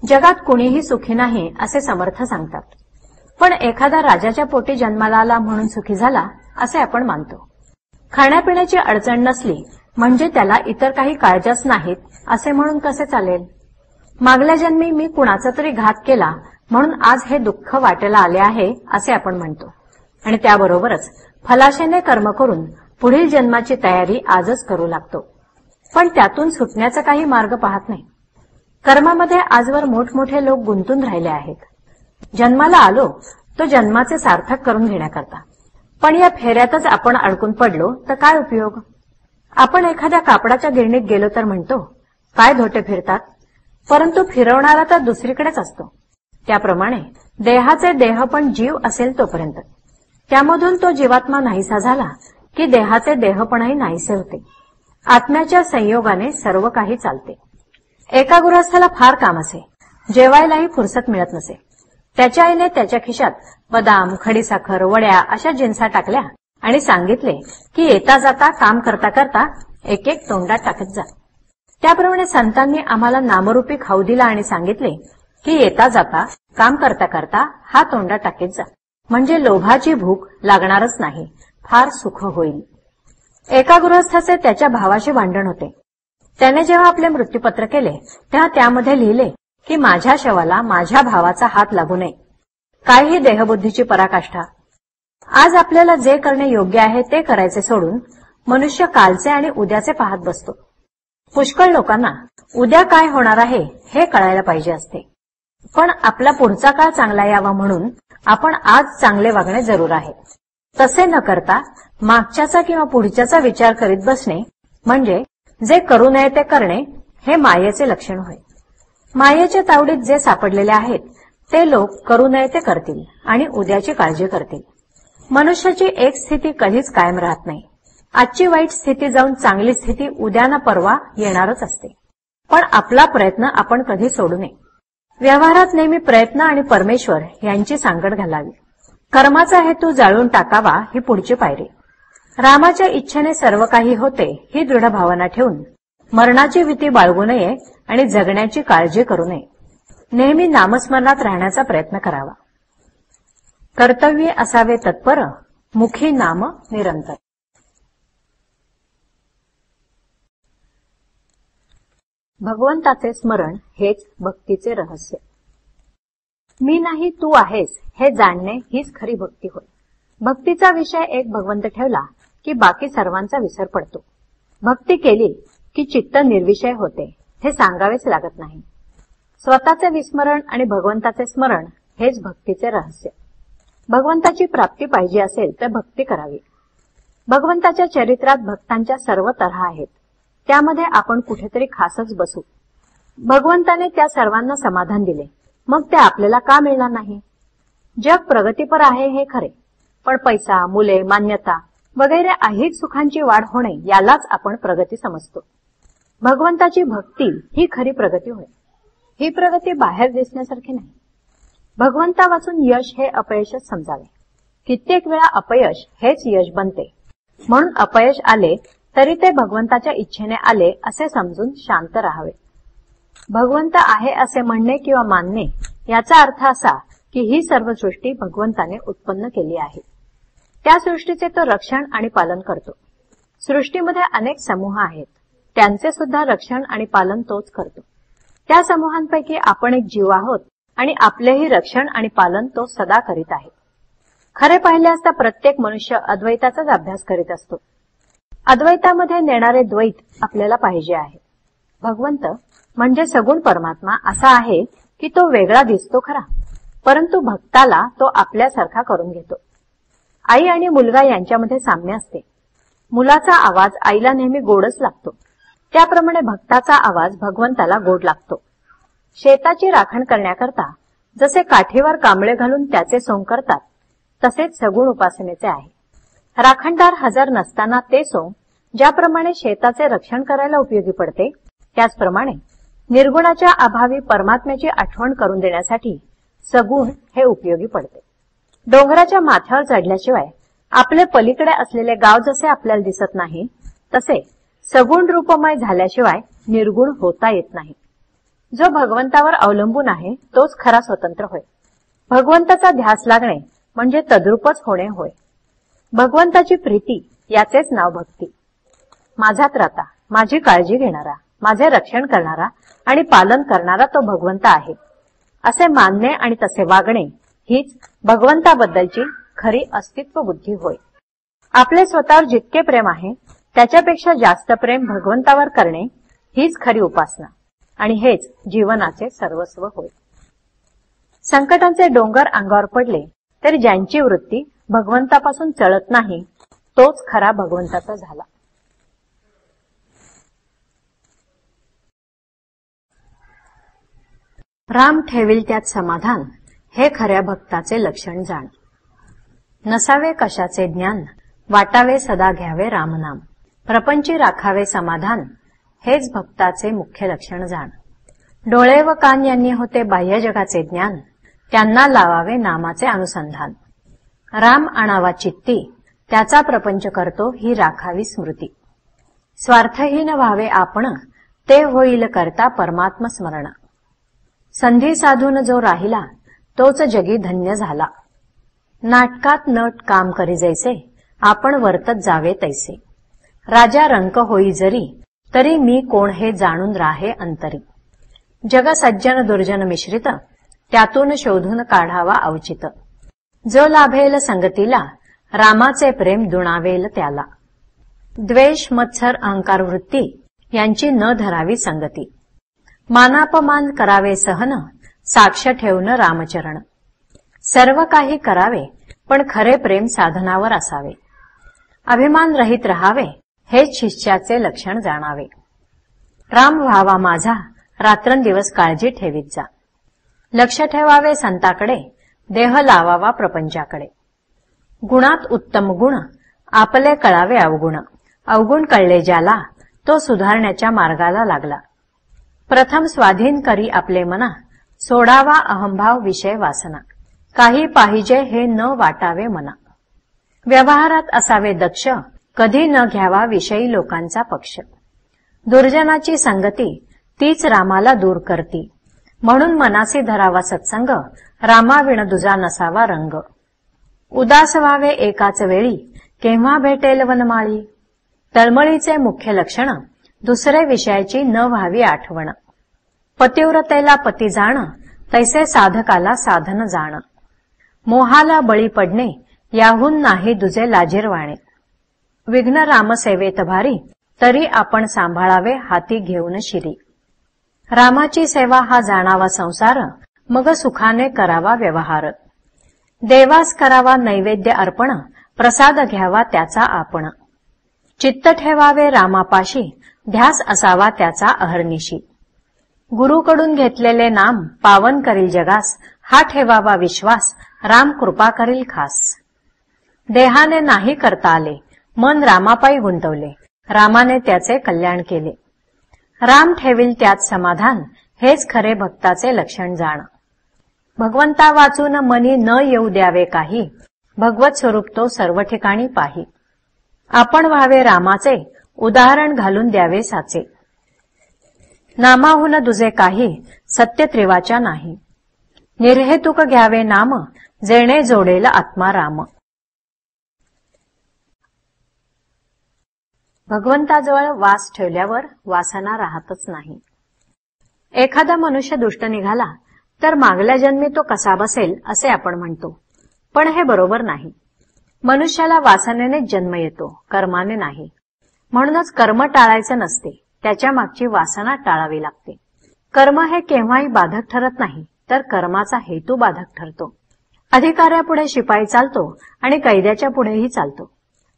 जगात कुणीही सुखी नाही असे समर्थ सांगतात, पण एखादा राजाच्या पोटी जन्माला आला म्हणून सुखी झाला असे आपण मानतो. खाण्यापिण्याची अडचण नसली म्हणजे त्याला इतर काही काळजाच नाहीत असे म्हणून कसे चालेल? मागल्या जन्मी मी कुणाचा तरी घात केला म्हणून आज हे दुःख वाटेला आले आहे असे आपण म्हणतो आणि त्याबरोबरच फलाशेने कर्म करून पुढील जन्माची तयारी आजच करू लागतो. पण त्यातून सुटण्याचा काही मार्ग पाहत नाही. कर्मामध्ये आजवर मोठमोठे लोक गुंतून राहिले आहेत. जन्माला आलो तो जन्माचे सार्थक करून घेण्याकरता, पण या फेऱ्यातच आपण अडकून पडलो तर काय उपयोग? आपण एखाद्या कापडाच्या गिरणीत गेलो तर म्हणतो काय धोटे फिरतात, परंतु फिरवणारा तर दुसरीकडेच असतो. त्याप्रमाणे देहाचे देह पण जीव असेल तोपर्यंत, त्यामधून तो जीवात्मा नाहीसा झाला की देहाचे देहपणही नाहीसे होते. आत्म्याच्या संयोगाने सर्व काही चालते. एका गृहस्थाला फार काम असे, जेवायलाही फुरसत मिळत नसे. त्याच्या आईने त्याच्या खिशात बदाम, खडीसाखर, वड्या अशा जिन्सा टाकल्या आणि सांगितले की येता जाता काम करता करता एक एक तोंडात टाकत जा. त्याप्रमाणे संतांनी आम्हाला नामरूपी खाऊ दिला आणि सांगितले की येता जाता काम करता करता हा तोंडात टाकीत जा, म्हणजे लोभाची भूक लागणारच नाही, फार सुख होईल. एका गृहस्थाचे त्याच्या भावाशी भांडण होते. त्याने जेव्हा आपले मृत्यूपत्र केले तेव्हा त्यामध्ये लिहिले की माझ्या शवाला माझ्या भावाचा हात लागू नये. काय ही देहबुद्धीची पराकाष्ठा. आज आपल्याला जे करणे योग्य आहे ते करायचे सोडून मनुष्य कालचे आणि उद्याचे पाहत बसतो. पुष्कळ लोकांना उद्या काय होणार आहे हे कळायला पाहिजे असते, पण आपला पुढचा काळ चांगला यावा म्हणून आपण आज चांगले वागणे जरूर आहे. तसे न करता मागच्याचा किंवा पुढच्याचा विचार करीत बसणे म्हणजे जे करू नये ते करणे हे मायेचे लक्षण होय. मायेच्या तावडीत जे सापडलेले आहेत ते लोक करू नये ते करतील आणि उद्याची काळजी करतील. मनुष्याची एक स्थिती कधीच कायम राहत नाही. आजची वाईट स्थिती जाऊन चांगली स्थिती उद्या ना परवा येणारच असते, पण आपला प्रयत्न आपण कधी सोडू नये. व्यवहारात नेहमी प्रयत्न आणि परमेश्वर यांची सांगड घालावी. कर्माचा हेतू जाळून टाकावा ही पुढची पायरी. रामाच्या इच्छेने सर्व काही होते ही दृढ भावना ठेवून मरणाची भीती बाळगू नये आणि जगण्याची काळजी करू नये. नेहमी नामस्मरणात राहण्याचा प्रयत्न करावा. कर्तव्य असावे तत्पर, मुखी नाम निरंतर. भगवंताचे स्मरण हेच भक्तीचे रहस्य. मी नाही तू आहेस हे जाणणे हीच खरी भक्ती होय. भक्तीचा विषय एक भगवंत ठेवला की बाकी सर्वांचा विसर पडतो. भक्ती केली की चित्त निर्विषय होते हे सांगावेच लागत नाही. स्वतःचे विस्मरण आणि भगवंताचे स्मरण हेच भक्तीचे रहस्य. भगवंताची प्राप्ती पाहिजे असेल तर भक्ती करावी. भगवंताच्या चरित्रात भक्तांच्या सर्व तऱ्हा आहेत, त्यामध्ये आपण कुठेतरी खासच बसू. भगवंताने त्या सर्वांना समाधान दिले, मग ते आपल्याला का मिळणार नाही? जग प्रगतीपर आहे हे खरे, पण पैसा, मुले, मान्यता वगैरे ऐहिक सुखांची वाढ होणे यालाच आपण प्रगती समजतो. भगवंताची भक्ती ही खरी प्रगती होय. ही प्रगती बाहेर दिसण्यासारखी नाही. भगवंता वाचून यश हे अपयशच समजावे. कित्येक वेळा अपयश हेच यश बनते, म्हणून अपयश आले तरी ते भगवंताच्या इच्छेने आले असे समजून शांत राहावे. भगवंत आहे असे म्हणणे किंवा मानणे याचा अर्थ असा की ही सर्व सृष्टी भगवंताने उत्पन्न केली आहे. त्या सृष्टीचे तो रक्षण आणि पालन करतो. सृष्टीमध्ये अनेक समूह आहेत, त्यांचे सुद्धा रक्षण आणि पालन तोच करतो. त्या समूहांपैकी आपण एक जीव आहोत आणि आपलेही रक्षण आणि पालन तो सदा करीत आहे. खरे पाहिले असता प्रत्येक मनुष्य अद्वैताचाच अभ्यास करीत असतो. अद्वैतामध्ये नेणारे द्वैत आपल्याला पाहिजे आहे. भगवंत म्हणजे सगुण परमात्मा असा आहे की तो वेगळा दिसतो खरा, परंतु भक्ताला तो आपल्यासारखा करून घेतो. आई आणि मुलगा यांच्यामध्ये साम्य असते. मुलाचा आवाज आईला नेहमी गोडच लागतो, त्याप्रमाणे भक्ताचा आवाज भगवंताला गोड लागतो. शेताची राखण करण्याकरता जसे काठीवर कांबळे घालून त्याचे सोंग करतात, तसेच सगुण उपासनेचे आहे. राखणदार हजर नसताना ते सोंग ज्याप्रमाणे शेताचे रक्षण करायला उपयोगी पडते, त्याचप्रमाणे निर्गुणाच्या अभावी परमात्म्याची आठवण करून देण्यासाठी सगुण हे उपयोगी पडते. डोंगराच्या माथ्यावर चढल्याशिवाय आपले पलीकडे असलेले गाव जसे आपल्याला दिसत नाही, तसे सगुण रूपमय झाल्याशिवाय निर्गुण होता येत नाही. जो भगवंतावर अवलंबून आहे तोच खरा स्वतंत्र होय. भगवंताचा ध्यास लागणे म्हणजे तद्रूपच होणे होय. भगवंताची प्रीती याचेच नाव भक्ती. माझा त्राता, माझी काळजी घेणारा, माझे रक्षण करणारा आणि पालन करणारा तो भगवंत आहे असे मानणे आणि तसे वागणे हीच भगवंताबद्दलची खरी अस्तित्व बुद्धी होय. आपले स्वतःवर जितके प्रेम आहे त्याच्यापेक्षा जास्त प्रेम भगवंतावर करणे हीच खरी उपासना आणि हेच जीवनाचे सर्वस्व होय. संकटांचे डोंगर अंगावर पडले तरी ज्यांची वृत्ती भगवंतापासून चळत नाही तोच खरा भगवंताचा झाला. राम ठेवील त्यात समाधान हे खऱ्या भक्ताचे लक्षण जाण. नसावे कशाचे ज्ञान, वाटावे सदा घ्यावे रामनाम. प्रपंची राखावे समाधान हेच भक्ताचे मुख्य लक्षण जाण. डोळे व कान यांनी होते बाह्य जगाचे ज्ञान, त्यांना लावावे नामाचे अनुसंधान. राम आणावा चित्ती, त्याचा प्रपंच करतो ही राखावी स्मृती. स्वार्थहीन व्हावे आपण, ते होईल करता परमात्म स्मरण. संधी साधून जो राहिला तोच जगी धन्य झाला. नाटकात नट काम करी जैसे, आपण वर्तत जावे तैसे. राजा रंक होई जरी, तरी मी कोण हे जाणून राहे अंतरी. जग सज्जन दुर्जन मिश्रित, त्यातून शोधून काढावा अवचित. जो लाभेल संगतीला, रामाचे प्रेम दुणावेल त्याला. द्वेष मत्सर अहंकार वृत्ती यांची न धरावी संगती. मानापमान करावे सहन, साक्ष ठेवून रामचरण. सर्व काही करावे पण खरे प्रेम साधनावर असावे. अभिमान रहित रहावे हेच शिष्याचे लक्षण जाणावे. राम व्हावा माझा, रात्रंदिवस काळजी ठेवीत जा. लक्ष ठेवावे संताकडे, देह लावावा प्रपंचाकडे. गुणात उत्तम गुण, आपले कळावे अवगुण. अवगुण कळले ज्याला, तो सुधारण्याच्या मार्गाला लागला. प्रथम स्वाधीन करी आपले मना, सोडावा अहंभाव विषय वासना. काही पाहिजे हे न वाटावे मना. व्यवहारात असावे दक्ष, कधी न घ्यावा विषयी लोकांचा पक्ष. दुर्जनाची संगती तीच रामाला दूर करती. म्हणून मनासी धरावा सत्संग, रामाविण दुजा नसावा रंग. उदास व्हावे एकाच वेळी, केव्हा भेटेल वनमाळी. तळमळीचे मुख्य लक्षण, दुसरे विषयाची न व्हावी आठवण. पतिव्रतेला पती जाण, तैसे साधकाला साधन जाण. मोहाला बळी पडणे, याहून नाही दुजे लाजीरवाणे. विघ्न रामसेवेत भारी, तरी आपण सांभाळावे हाती घेऊन शिरी. रामाची सेवा हा जाणावा संसार, मग सुखाने करावा व्यवहार. देवास करावा नैवेद्य अर्पण, प्रसाद घ्यावा त्याचा आपण. चित्त ठेवावे रामापाशी, ध्यास असावा त्याचा अहर्निशी. गुरुकडून घेतलेले नाम पावन करील जगास, हा ठेवावा विश्वास, राम कृपा करील खास. देहाने नाही करता आले, मन रामापायी गुंतवले, रामाने त्याचे कल्याण केले. राम ठेवील त्यात समाधान, हेच खरे भक्ताचे लक्षण जाण. भगवंता वाचून मनी न येऊ द्यावे काही, भगवत स्वरूप तो सर्व ठिकाणी पाही. आपण व्हावे रामाचे, उदाहरण घालून द्यावे साचे. नामाहून दुजे काही, सत्य त्रिवाचा नाही. निर्हेतुक घ्यावे नाम, जेणे जोडेल आत्मा राम. भगवंताजवळ वास ठेवल्यावर वासना राहतच नाही. एखादा मनुष्य दुष्ट निघाला तर मागल्या जन्मी तो कसा बसेल असे आपण म्हणतो. पण हे बरोबर नाही. मनुष्याला वासनेनेच जन्म येतो, कर्माने नाही. म्हणूनच कर्म टाळायचं नसते, त्याच्या मागची वासना टाळावी लागते. कर्म हे केव्हाही बाधक ठरत नाही, तर कर्माचा हेतू बाधक ठरतो. अधिकाऱ्यापुढे शिपाई चालतो आणि कैद्याच्या पुढेही चालतो,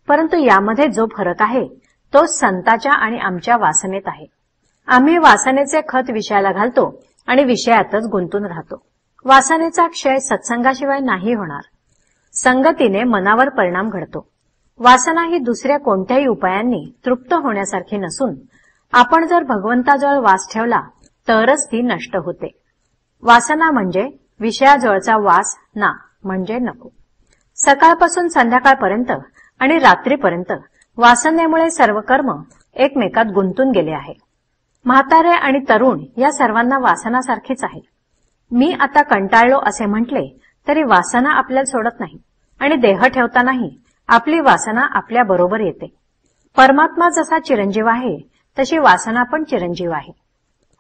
परंतु यामध्ये जो फरक आहे तो संताच्या आणि आमच्या वासनेत आहे. आम्ही वासनेचे खत विषयाला घालतो आणि विषयातच गुंतून राहतो. वासनेचा क्षय सत्संगाशिवाय नाही होणार. संगतीने मनावर परिणाम घडतो. वासना ही दुसऱ्या कोणत्याही उपायांनी तृप्त होण्यासारखी नसून आपण जर भगवंताजवळ वास ठेवला तरच ती नष्ट होते. वासना म्हणजे विषयाजवळचा वास ना म्हणजे नको. सकाळपासून संध्याकाळपर्यंत आणि रात्रीपर्यंत वासनेमुळे सर्व कर्म एकमेकात गुंतून गेले आहे. म्हातारे आणि तरुण या सर्वांना वासनासारखीच आहे. मी आता कंटाळलो असे म्हटले तरी वासना आपल्याला सोडत नाही आणि देह ठेवतानाही आपली वासना आपल्या बरोबर येते. परमात्मा जसा चिरंजीव आहे तशी वासना पण चिरंजीव आहे.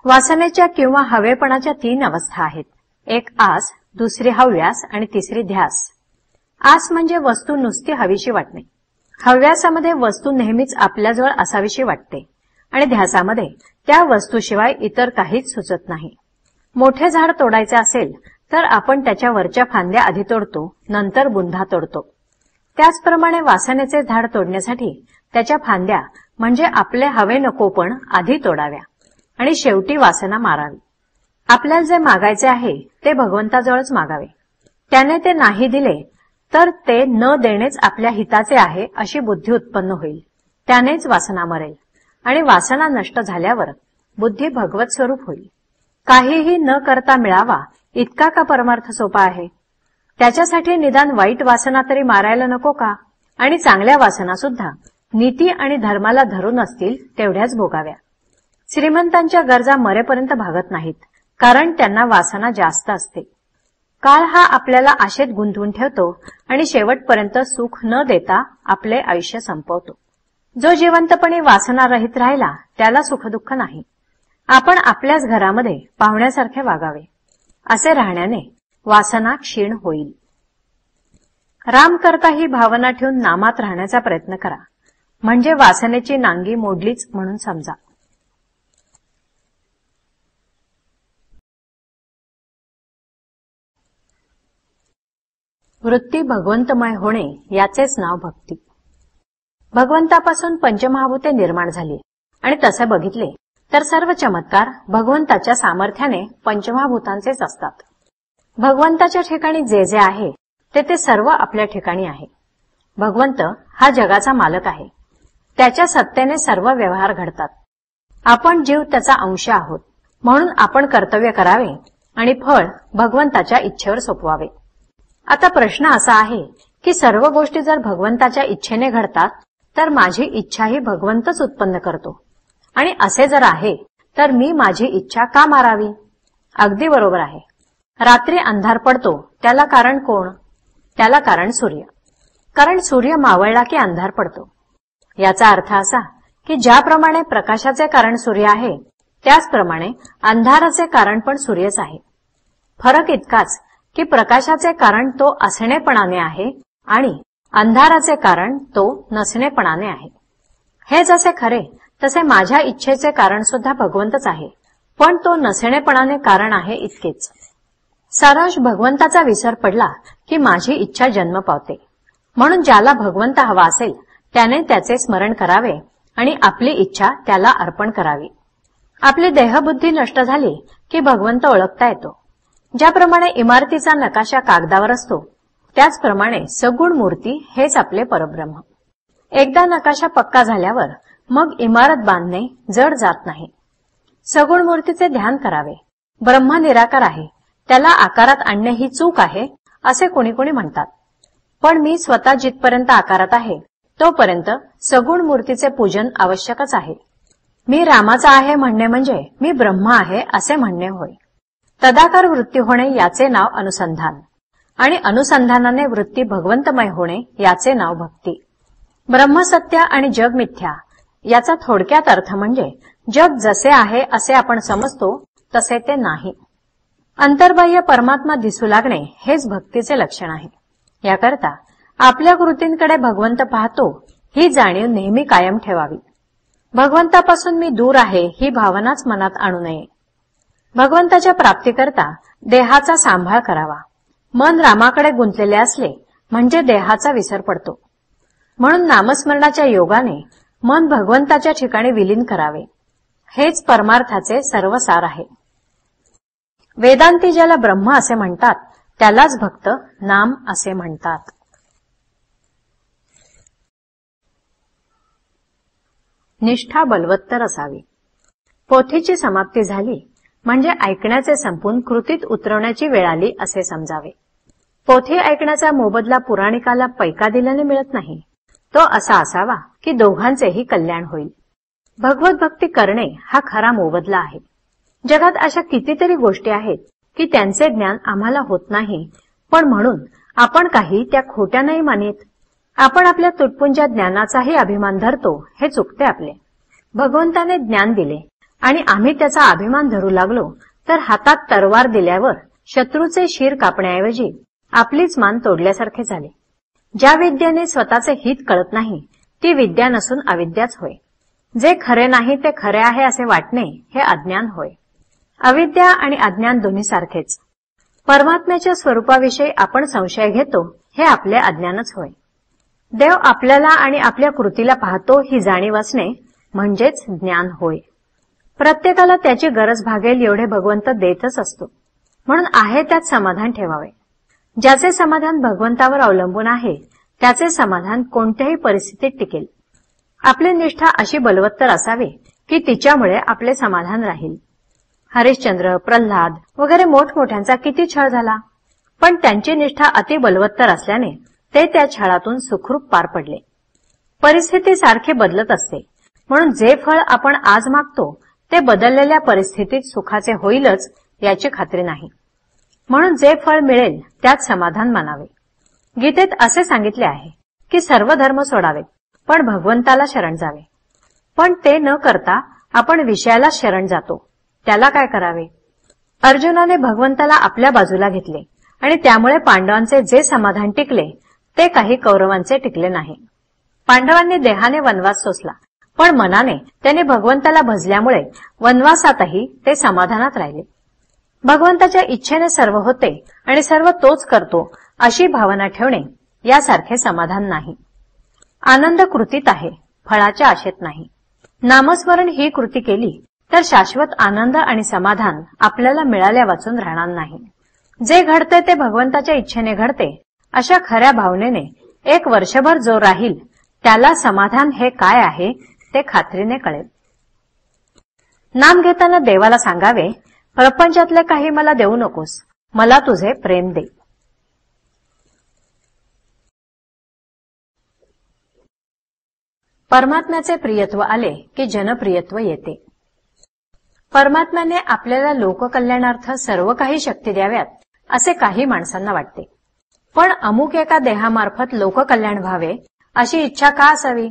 वासनेच्या किंवा हवेपणाच्या 3 अवस्था आहेत. एक आस, दुसरी हव्यास आणि तिसरी ध्यास. आस म्हणजे वस्तू नुसती हवीशी वाटणे. हव्यासामध्ये वस्तू नेहमीच आपल्याजवळ असावीशी वाटते आणि ध्यासामध्ये त्या वस्तूशिवाय इतर काहीच सुचत नाही. मोठे झाड तोडायचे असेल तर आपण त्याच्या वरच्या फांद्या आधी तोडतो, नंतर बुंधा तोडतो. त्याचप्रमाणे वासनेचे झाड तोडण्यासाठी त्याच्या फांद्या म्हणजे आपले हवे नकोपण आधी तोडाव्या आणि शेवटी वासना मारावी. आपल्याला जे मागायचे आहे ते भगवंताजवळच मागावे. त्याने ते नाही दिले तर ते न देणेच आपल्या हिताचे आहे अशी बुद्धी उत्पन्न होईल. त्यानेच वासना मरेल आणि वासना नष्ट झाल्यावर बुद्धी भगवत स्वरूप होईल. काहीही न करता मिळावा इतका का परमार्थ सोपा आहे? त्याच्यासाठी निदान वाईट वासना तरी मारायला नको का? आणि चांगल्या वासना सुद्धा नीती आणि धर्माला धरून असतील तेवढ्याच भोगाव्या. श्रीमंतांच्या गरजा मरेपर्यंत भागत नाहीत, कारण त्यांना वासना जास्त असते. काळ हा आपल्याला आशेत गुंतवून ठेवतो आणि शेवटपर्यंत सुख न देता आपले आयुष्य संपवतो. जो जिवंतपणे वासना रहित राहिला त्याला सुखदुःख नाही. आपण आपल्याच घरामध्ये पाहुण्यासारखे वागावे. असे राहण्याने वासना क्षीण होईल. राम करता ही भावना ठेवून नामात राहण्याचा प्रयत्न करा, म्हणजे वासनेची नांगी मोडलीच म्हणून समजा. वृत्ती भगवंतमय होणे याचेच नाव भक्ती. भगवंतापासून पंचमहाभूते निर्माण झाली आणि तसे बघितले तर सर्व चमत्कार भगवंताच्या सामर्थ्याने पंचमहाभूतांचेच असतात. भगवंताच्या ठिकाणी जे जे आहे ते सर्व आपल्या ठिकाणी आहे. भगवंत हा जगाचा मालक आहे. त्याच्या सत्तेने सर्व व्यवहार घडतात. आपण जीव त्याचा अंश आहोत, म्हणून आपण कर्तव्य करावे आणि फळ भगवंताच्या इच्छेवर सोपवावे. आता प्रश्न असा आहे की सर्व गोष्टी जर भगवंताच्या इच्छेने घडतात तर माझी इच्छाही भगवंतच उत्पन्न करतो, आणि असे जर आहे तर मी माझी इच्छा का मारावी? अगदी बरोबर आहे. रात्री अंधार पडतो त्याला कारण कोण? त्याला कारण सूर्य. कारण सूर्य मावळला की अंधार पडतो. याचा अर्थ असा की ज्याप्रमाणे प्रकाशाचे कारण सूर्य आहे त्याचप्रमाणे अंधाराचे कारण पण सूर्यच आहे. फरक इतकाच की प्रकाशाचे कारण तो असणेपणाने आहे आणि अंधाराचे कारण तो नसणेपणाने आहे. हे जसे खरे तसे माझ्या इच्छेचे कारण सुद्धा भगवंतच आहे, पण तो नसणेपणाने कारण आहे इतकेच. सारांश भगवंताचा विसर पडला की माझी इच्छा जन्म पावते. म्हणून ज्याला भगवंत हवा असेल त्याने त्याचे स्मरण करावे आणि आपली इच्छा त्याला अर्पण करावी. आपली देहबुद्धी नष्ट झाली की भगवंत ओळखता येतो. ज्याप्रमाणे इमारतीचा नकाशा कागदावर असतो त्याचप्रमाणे सगुण मूर्ती हेच आपले परब्रह्म. एकदा नकाशा पक्का झाल्यावर मग इमारत बांधणे जड जात नाही. सगुण मूर्तीचे ध्यान करावे. ब्रह्म निराकार आहे, त्याला आकारात आणणे ही चूक आहे असे कोणी कोणी म्हणतात. पण मी स्वतः जिथपर्यंत आकारात आहे तोपर्यंत सगुण मूर्तीचे पूजन आवश्यकच आहे. मी रामाचा आहे म्हणणे म्हणजे मी ब्रह्म आहे असे म्हणणे होय. तदाकार वृत्ती होणे याचे नाव अनुसंधान, आणि अनुसंधानाने वृत्ती भगवंतमय होणे याचे नाव भक्ती. ब्रह्मसत्य आणि जग मिथ्या याचा थोडक्यात अर्थ म्हणजे जग जसे आहे असे आपण समजतो तसे ते नाही. अंतर्बाह्य परमात्मा दिसू लागणे हेच भक्तीचे लक्षण आहे. याकरता आपल्या कृतींकडे भगवंत पाहतो ही जाणीव नेहमी कायम ठेवावी. भगवंतापासून मी दूर आहे ही भावनाच मनात आणू नये. भगवंताच्या प्राप्तीकरता देहाचा सांभाळ करावा. मन रामाकडे गुंतलेले असले म्हणजे देहाचा विसर पडतो. म्हणून नामस्मरणाच्या योगाने मन भगवंताच्या ठिकाणी विलीन करावे. हेच परमार्थाचे सर्व सार आहे. वेदांती ज्याला ब्रह्म असे म्हणतात त्यालाच भक्त नाम असे म्हणतात. निष्ठा बलवत्तर असावी. पोथीची समाप्ती झाली म्हणजे ऐकण्याचे संपून कृतीत उतरवण्याची वेळ आली असे समजावे. पोथी ऐकण्याचा मोबदला पुराणिकाला पैका दिल्याने मिळत नाही. तो असा असावा की दोघांचेही कल्याण होईल. भगवत भक्ती करणे हा खरा मोबदला आहे. जगात अशा कितीतरी गोष्टी आहेत की त्यांचे ज्ञान आम्हाला होत नाही, पण म्हणून आपण काही त्या खोट्या नाही मानित. आपण आपल्या तुटपुंज्या ज्ञानाचाही अभिमान धरतो, हे चुकते आपले. भगवंताने ज्ञान दिले आणि आम्ही त्याचा अभिमान धरू लागलो तर हातात तरवार दिल्यावर शत्रूचे शिर कापण्याऐवजी आपलीच मान तोडल्यासारखे झाले. ज्या विद्येने स्वतःचे हित कळत नाही ती विद्या नसून अविद्याच होय. जे खरे नाही ते खरे आहे असे वाटणे हे अज्ञान होय. अविद्या आणि अज्ञान दोन्ही सारखेच. परमात्म्याच्या स्वरूपाविषयी आपण संशय घेतो हे आपले अज्ञानच होय. देव आपल्याला आणि आपल्या कृतीला पाहतो ही जाणीव असणे म्हणजेच ज्ञान होय. प्रत्येकाला त्याची गरज भागेल एवढे भगवंत देतच असतो. म्हणून आहे त्यात समाधान ठेवावे. ज्याचे समाधान भगवंतावर अवलंबून आहे त्याचे समाधान कोणत्याही परिस्थितीत टिकेल. आपली निष्ठा अशी बलवत्तर असावी की तिच्यामुळे आपले समाधान राहील. हरिश्चंद्र, प्रल्हाद वगैरे मोठमोठ्यांचा किती छळ झाला, पण त्यांची निष्ठा अति बलवत्तर असल्याने ते त्या छळातून सुखरूप पार पडले. परिस्थिती सारखी बदलत असते, म्हणून जे फळ आपण आज मागतो ते बदललेल्या परिस्थितीत सुखाचे होईलच याची खात्री नाही. म्हणून जे फळ मिळेल त्यात समाधान मानावे. गीतेत असे सांगितले आहे की सर्व धर्म सोडावेत पण भगवंताला शरण जावे. पण ते न करता आपण विषयाला शरण जातो, त्याला काय करावे? अर्जुनाने भगवंताला आपल्या बाजूला घेतले आणि त्यामुळे पांडवांचे जे समाधान टिकले ते काही कौरवांचे टिकले नाही. पांडवांनी देहाने वनवास सोसला, पण मनाने त्याने भगवंताला भजल्यामुळे वनवासातही ते समाधानात राहिले. भगवंताच्या इच्छेने सर्व होते आणि सर्व तोच करतो अशी भावना ठेवणे यासारखे समाधान नाही. आनंद कृतीत आहे, फळाच्या आशेत नाही. नामस्मरण ही कृती केली तर शाश्वत आनंद आणि समाधान आपल्याला मिळाल्या वाचून राहणार नाही. जे घडते ते भगवंताच्या इच्छेने घडते अशा खऱ्या भावनेने एक वर्षभर जो राहील त्याला समाधान हे काय आहे ते खात्रीने कळेल. नाम घेताना देवाला सांगावे, प्रपंचातले काही मला देऊ नकोस, मला तुझे प्रेम दे. परमात्म्याचे प्रियत्व आले की जनप्रियत्व येते. परमात्म्याने आपल्याला लोककल्याणार्थ सर्व काही शक्ती द्याव्यात असे काही माणसांना वाटते, पण अमुक एका देहामार्फत लोककल्याण व्हावे अशी इच्छा का असावी?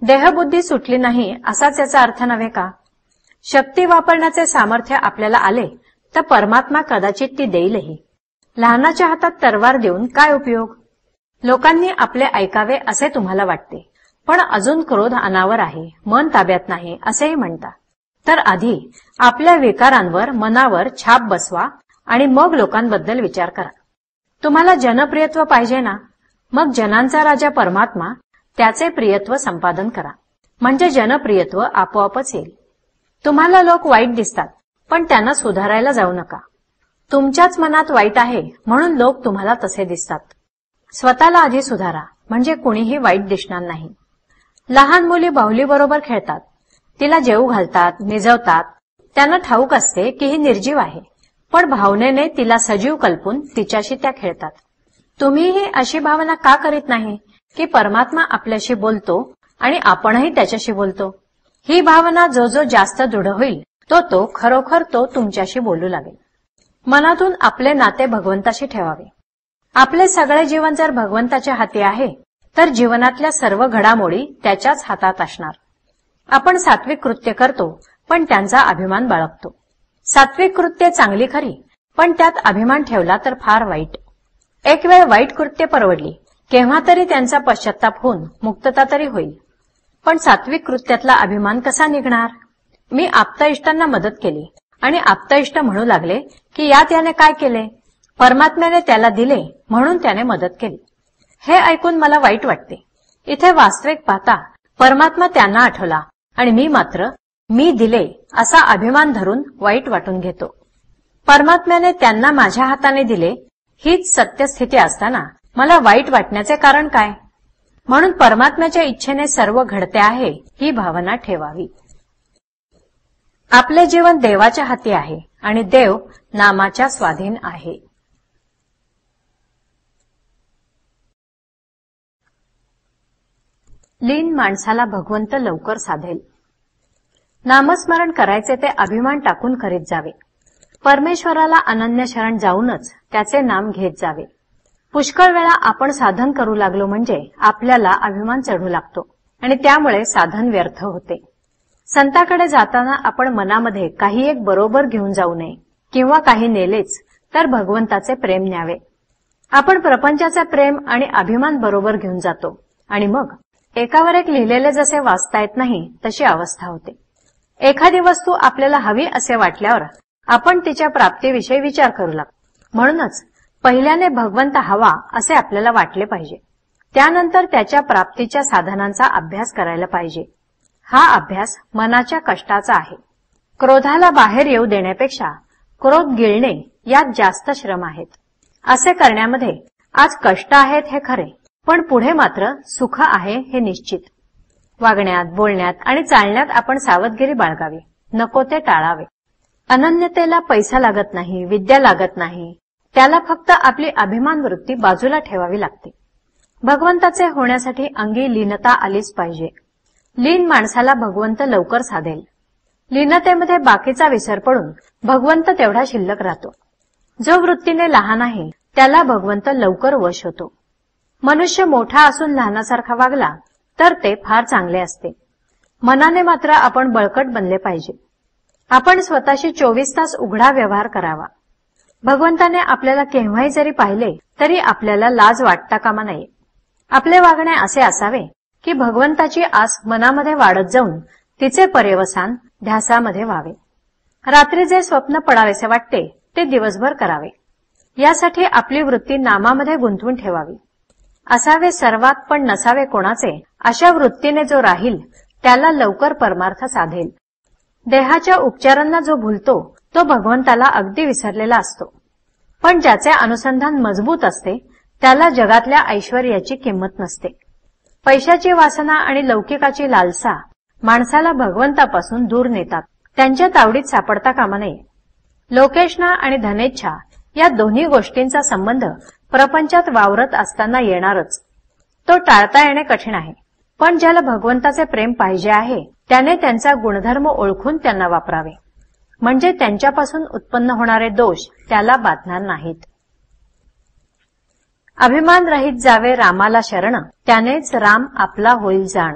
देहबुद्धी सुटली नाही असाच याचा अर्थ नव्हे का? शक्ती वापरण्याचे सामर्थ्य आपल्याला आले तर परमात्मा कदाचित ती देईलही. लहानाच्या हातात तरवार देऊन काय उपयोग? लोकांनी आपले ऐकावे असे तुम्हाला वाटते, पण अजून क्रोध अनावर आहे, मन ताब्यात नाही असेही म्हणता. तर आधी आपल्या विकारांवर मनावर छाप बसवा आणि मग लोकांबद्दल विचार करा. तुम्हाला जनप्रियत्व पाहिजे ना, मग जनांचा राजा परमात्मा त्याचे प्रियत्व संपादन करा, म्हणजे जनप्रियत्व आपोआपच येईल. तुम्हाला लोक वाईट दिसतात, पण त्यांना सुधारायला जाऊ नका. तुमच्याच मनात वाईट आहे म्हणून लोक तुम्हाला तसे दिसतात. स्वतःला आधी सुधारा, म्हणजे कुणीही वाईट दिसणार नाही. लहान मुली बाहुलीबरोबर खेळतात, तिला जेवू घालतात, निजवतात. त्यांना ठाऊक असते की ही निर्जीव आहे, पण भावनेने तिला सजीव कल्पून तिच्याशी त्या खेळतात. तुम्हीही अशी भावना का करीत नाही की परमात्मा आपल्याशी बोलतो आणि आपणही त्याच्याशी बोलतो? ही भावना जो जो जास्त दृढ होईल तो खरोखर तो तुमच्याशी बोलू लागेल. मनातून आपले नाते भगवंताशी ठेवावे. आपले सगळे जीवन जर भगवंताच्या हाती आहे तर जीवनातल्या सर्व घडामोडी त्याच्याच हातात असणार. आपण सात्विक कृत्य करतो पण त्यांचा अभिमान बाळगतो. सात्विक कृत्ये चांगली खरी, पण त्यात अभिमान ठेवला तर फार वाईट. एक वेळ वाईट कृत्य परवडली, केव्हा तरी त्यांचा पश्चाताप होऊन मुक्तता तरी होईल. पण सात्विक कृत्यातला अभिमान कसा निघणार? मी आप्तइष्टांना मदत केली आणि आप्तइष्ट म्हणू लागले की यात याने काय केले? परमात्म्याने त्याला दिले म्हणून त्याने मदत केली. हे ऐकून मला वाईट वाटते. इथे वास्तविक पाहता परमात्मा त्यांना आठवला आणि मी मात्र मी दिले असा अभिमान धरून वाईट वाटून घेतो. परमात्म्याने त्यांना माझ्या हाताने दिले हीच सत्यस्थिती असताना मला वाईट वाटण्याचे कारण काय? म्हणून परमात्म्याच्या इच्छेने सर्व घडते आहे ही भावना ठेवावी. आपले जीवन देवाच्या हाती आहे आणि देव नामाच्या स्वाधीन आहे. लीन माणसाला भगवंत लवकर साधेल. नामस्मरण करायचे ते अभिमान टाकून करीत जावे. परमेश्वराला अनन्य शरण जाऊनच त्याचे नाम घेत जावे. पुष्कळ वेळा आपण साधन करू लागलो म्हणजे आपल्याला अभिमान चढू लागतो आणि त्यामुळे साधन व्यर्थ होते. संताकडे जाताना आपण मनामध्ये काही एक बरोबर घेऊन जाऊ नये किंवा काही नेलेच तर भगवंताचे प्रेम न्यावे. आपण प्रपंचाचे प्रेम आणि अभिमान बरोबर घेऊन जातो आणि मग एकावर एक लिहिलेले जसे वाचता येत नाही तशी अवस्था होते. एखादी वस्तू आपल्याला हवी असे वाटल्यावर आपण तिच्या प्राप्तीविषयी विचार करू लागतो. म्हणूनच पहिल्याने भगवंत हवा असे आपल्याला वाटले पाहिजे. त्यानंतर त्याच्या प्राप्तीच्या साधनांचा अभ्यास करायला पाहिजे. हा अभ्यास मनाच्या कष्टाचा आहे. क्रोधाला बाहेर येऊ देण्यापेक्षा क्रोध गिळणे यात जास्त श्रम आहेत. असे करण्यामध्ये आज कष्ट आहेत हे खरे, पण पुढे मात्र सुख आहे हे निश्चित. वागण्यात, बोलण्यात आणि चालण्यात आपण सावधगिरी बाळगावी, नको ते टाळावे. अनन्यतेला पैसा लागत नाही, विद्या लागत नाही, त्याला फक्त आपली अभिमान वृत्ती बाजूला ठेवावी लागते. भगवंताचे होण्यासाठी अंगी लीनता आलीच पाहिजे. लीन माणसाला भगवंत लवकर साधेल. लीनतेमध्ये बाकीचा विसर पडून भगवंत तेवढा शिल्लक राहतो. जो वृत्तीने लहान आहे त्याला भगवंत लवकर वश होतो. मनुष्य मोठा असून लहानासारखा वागला तर ते फार चांगले असते. मनाने मात्र आपण बळकट बनले पाहिजे. आपण स्वतःशी 24 तास उघडा व्यवहार करावा. भगवंताने आपल्याला केव्हाही जरी पाहिले तरी आपल्याला लाज वाटता कामा नये. आपले वागणे असे असावे की भगवंताची आस मनामध्ये वाढत जाऊन तिचे पर्यवसान ध्यासामध्ये व्हावे. रात्री जे स्वप्न पडावेसे वाटते ते दिवसभर करावे. यासाठी आपली वृत्ती नामामध्ये गुंतवून ठेवावी. असावे सर्वात पण नसावे कोणाचे अशा वृत्तीने जो राहील त्याला लवकर परमार्थ साधेल. देहाच्या उपचारांना जो भुलतो तो भगवंताला अगदी विसरलेला असतो. पण ज्याचे अनुसंधान मजबूत असते त्याला जगातल्या ऐश्वर्याची किंमत नसते. पैशाची वासना आणि लौकिकाची लालसा माणसाला भगवंतापासून दूर नेतात. त्यांच्या तावडीत सापडता कामा नये. लोकेशना आणि धनेच्छा या दोन्ही गोष्टींचा संबंध प्रपंचात वावरत असताना येणारच. तो टाळता येणे कठीण आहे. पण ज्याला भगवंताचे प्रेम पाहिजे आहे त्याने त्यांचा गुणधर्म ओळखून त्यांना वापरावे, म्हणजे त्यांच्यापासून उत्पन्न होणारे दोष त्याला बाधणार नाहीत. अभिमान रहित जावे रामाला शरण, त्यानेच राम आपला होईल जाण.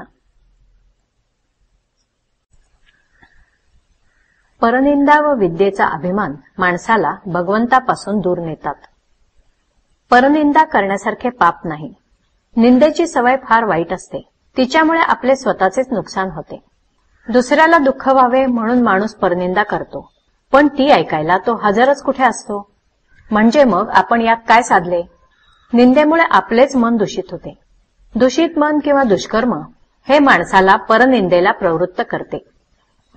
परनिंदा व विद्येचा अभिमान माणसाला भगवंतापासून दूर नेतात. परनिंदा करण्यासारखे पाप नाही. निंदेची सवय फार वाईट असते. तिच्यामुळे आपले स्वतःचेच नुकसान होते. दुसऱ्याला दुःख व्हावे म्हणून माणूस परनिंदा करतो, पण ती ऐकायला तो हजरच कुठे असतो. म्हणजे मग आपण यात काय साधले? निंदेमुळे आपलेच मन दूषित होते. दूषित मन किंवा दुष्कर्म हे माणसाला परनिंदेला प्रवृत्त करते.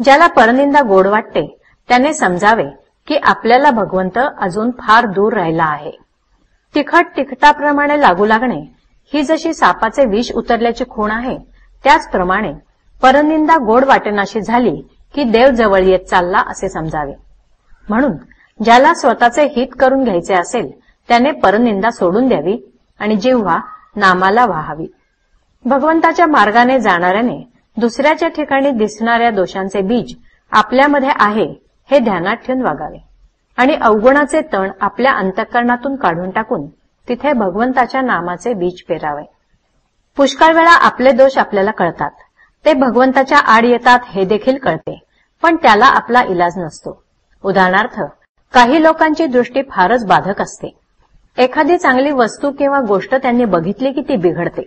ज्याला परनिंदा गोड वाटते त्याने समजावे की आपल्याला भगवंत अजून फार दूर राहिला आहे. तिखट तिखटाप्रमाणे लागू लागणे ही जशी सापाचे विष उतरल्याची खूण आहे, त्याचप्रमाणे परनिंदा गोड वाटेनाशी झाली की देव जवळ येत चालला असे समजावे. म्हणून ज्याला स्वतःचे हित करून घ्यायचे असेल त्याने परनिंदा सोडून द्यावी आणि जिव्हा नामाला वाहावी. भगवंताच्या मार्गाने जाणाऱ्याने दुसऱ्याच्या ठिकाणी दिसणाऱ्या दोषांचे बीज आपल्यामध्ये आहे हे ध्यानात ठेवून वागावे आणि अवगुणाचे तण आपल्या अंतःकरणातून काढून टाकून तिथे भगवंताच्या नामाचे बीज पेरावे. पुष्कळ वेळा आपले दोष आपल्याला कळतात. ते भगवंताच्या आड येतात हे देखील कळते, पण त्याला आपला इलाज नसतो. उदाहरणार्थ, काही लोकांची दृष्टी फारच बाधक असते. एखादी चांगली वस्तू किंवा गोष्ट त्यांनी बघितली की ती बिघडते.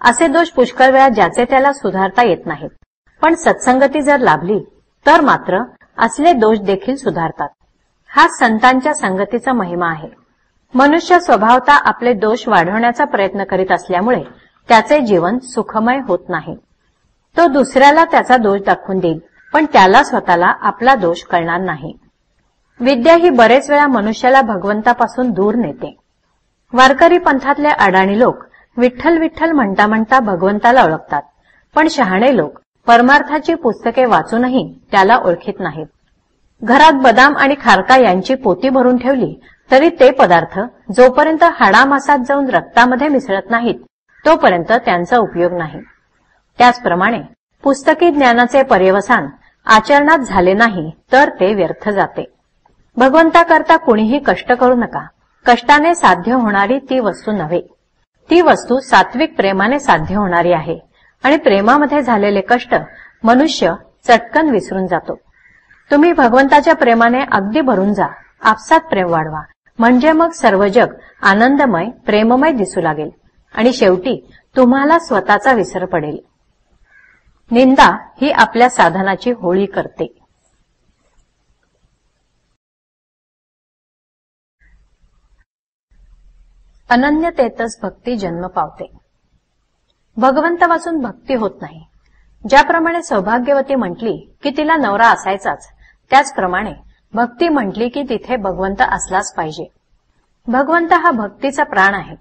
असे दोष पुष्कळ वेळा ज्याचे त्याला सुधारता येत नाहीत. पण सत्संगती जर लाभली तर मात्र असले दोष देखील सुधारतात. हा संतांच्या संगतीचा महिमा आहे. मनुष्य स्वभावता आपले दोष वाढवण्याचा प्रयत्न करीत असल्यामुळे त्याचे जीवन सुखमय होत नाही. तो दुसऱ्याला त्याचा दोष दाखवून देईल, पण त्याला स्वतःला आपला दोष कळणार नाही. विद्या ही बरेच वेळा मनुष्याला भगवंतापासून दूर नेते. वारकरी पंथातले अडाणी लोक विठ्ठल विठ्ठल म्हणता म्हणता भगवंताला ओळखतात, पण शहाणे लोक परमार्थाची पुस्तके वाचूनही त्याला ओळखीत नाहीत. घरात बदाम आणि खारका यांची पोती भरून ठेवली तरी ते पदार्थ जोपर्यंत हाडामासात जाऊन रक्तामध्ये मिसळत नाहीत तोपर्यंत त्यांचा उपयोग नाही. त्याचप्रमाणे पुस्तकी ज्ञानाचे पर्यवसान आचरणात झाले नाही तर ते व्यर्थ जाते. भगवंताकरता कुणीही कष्ट करू नका. कष्टाने साध्य होणारी ती वस्तू नव्हे. ती वस्तू सात्विक प्रेमाने साध्य होणारी आहे आणि प्रेमामध्ये झालेले कष्ट मनुष्य चटकन विसरून जातो. तुम्ही भगवंताच्या प्रेमाने अगदी भरून जा. आपसात प्रेम वाढवा, म्हणजे मग सर्व जग आनंदमय प्रेममय दिसू लागेल आणि शेवटी तुम्हाला स्वतःचा विसर पडेल. निंदा ही आपल्या साधनाची होळी करते. अनन्यतेतच भक्ती जन्म पावते. भगवंत वाचून भक्ती होत नाही. ज्याप्रमाणे सौभाग्यवती म्हटली की तिला नवरा असायचाच, त्याचप्रमाणे भक्ती म्हटली की तिथे भगवंत असलाच पाहिजे. भगवंत हा भक्तीचा प्राण आहे.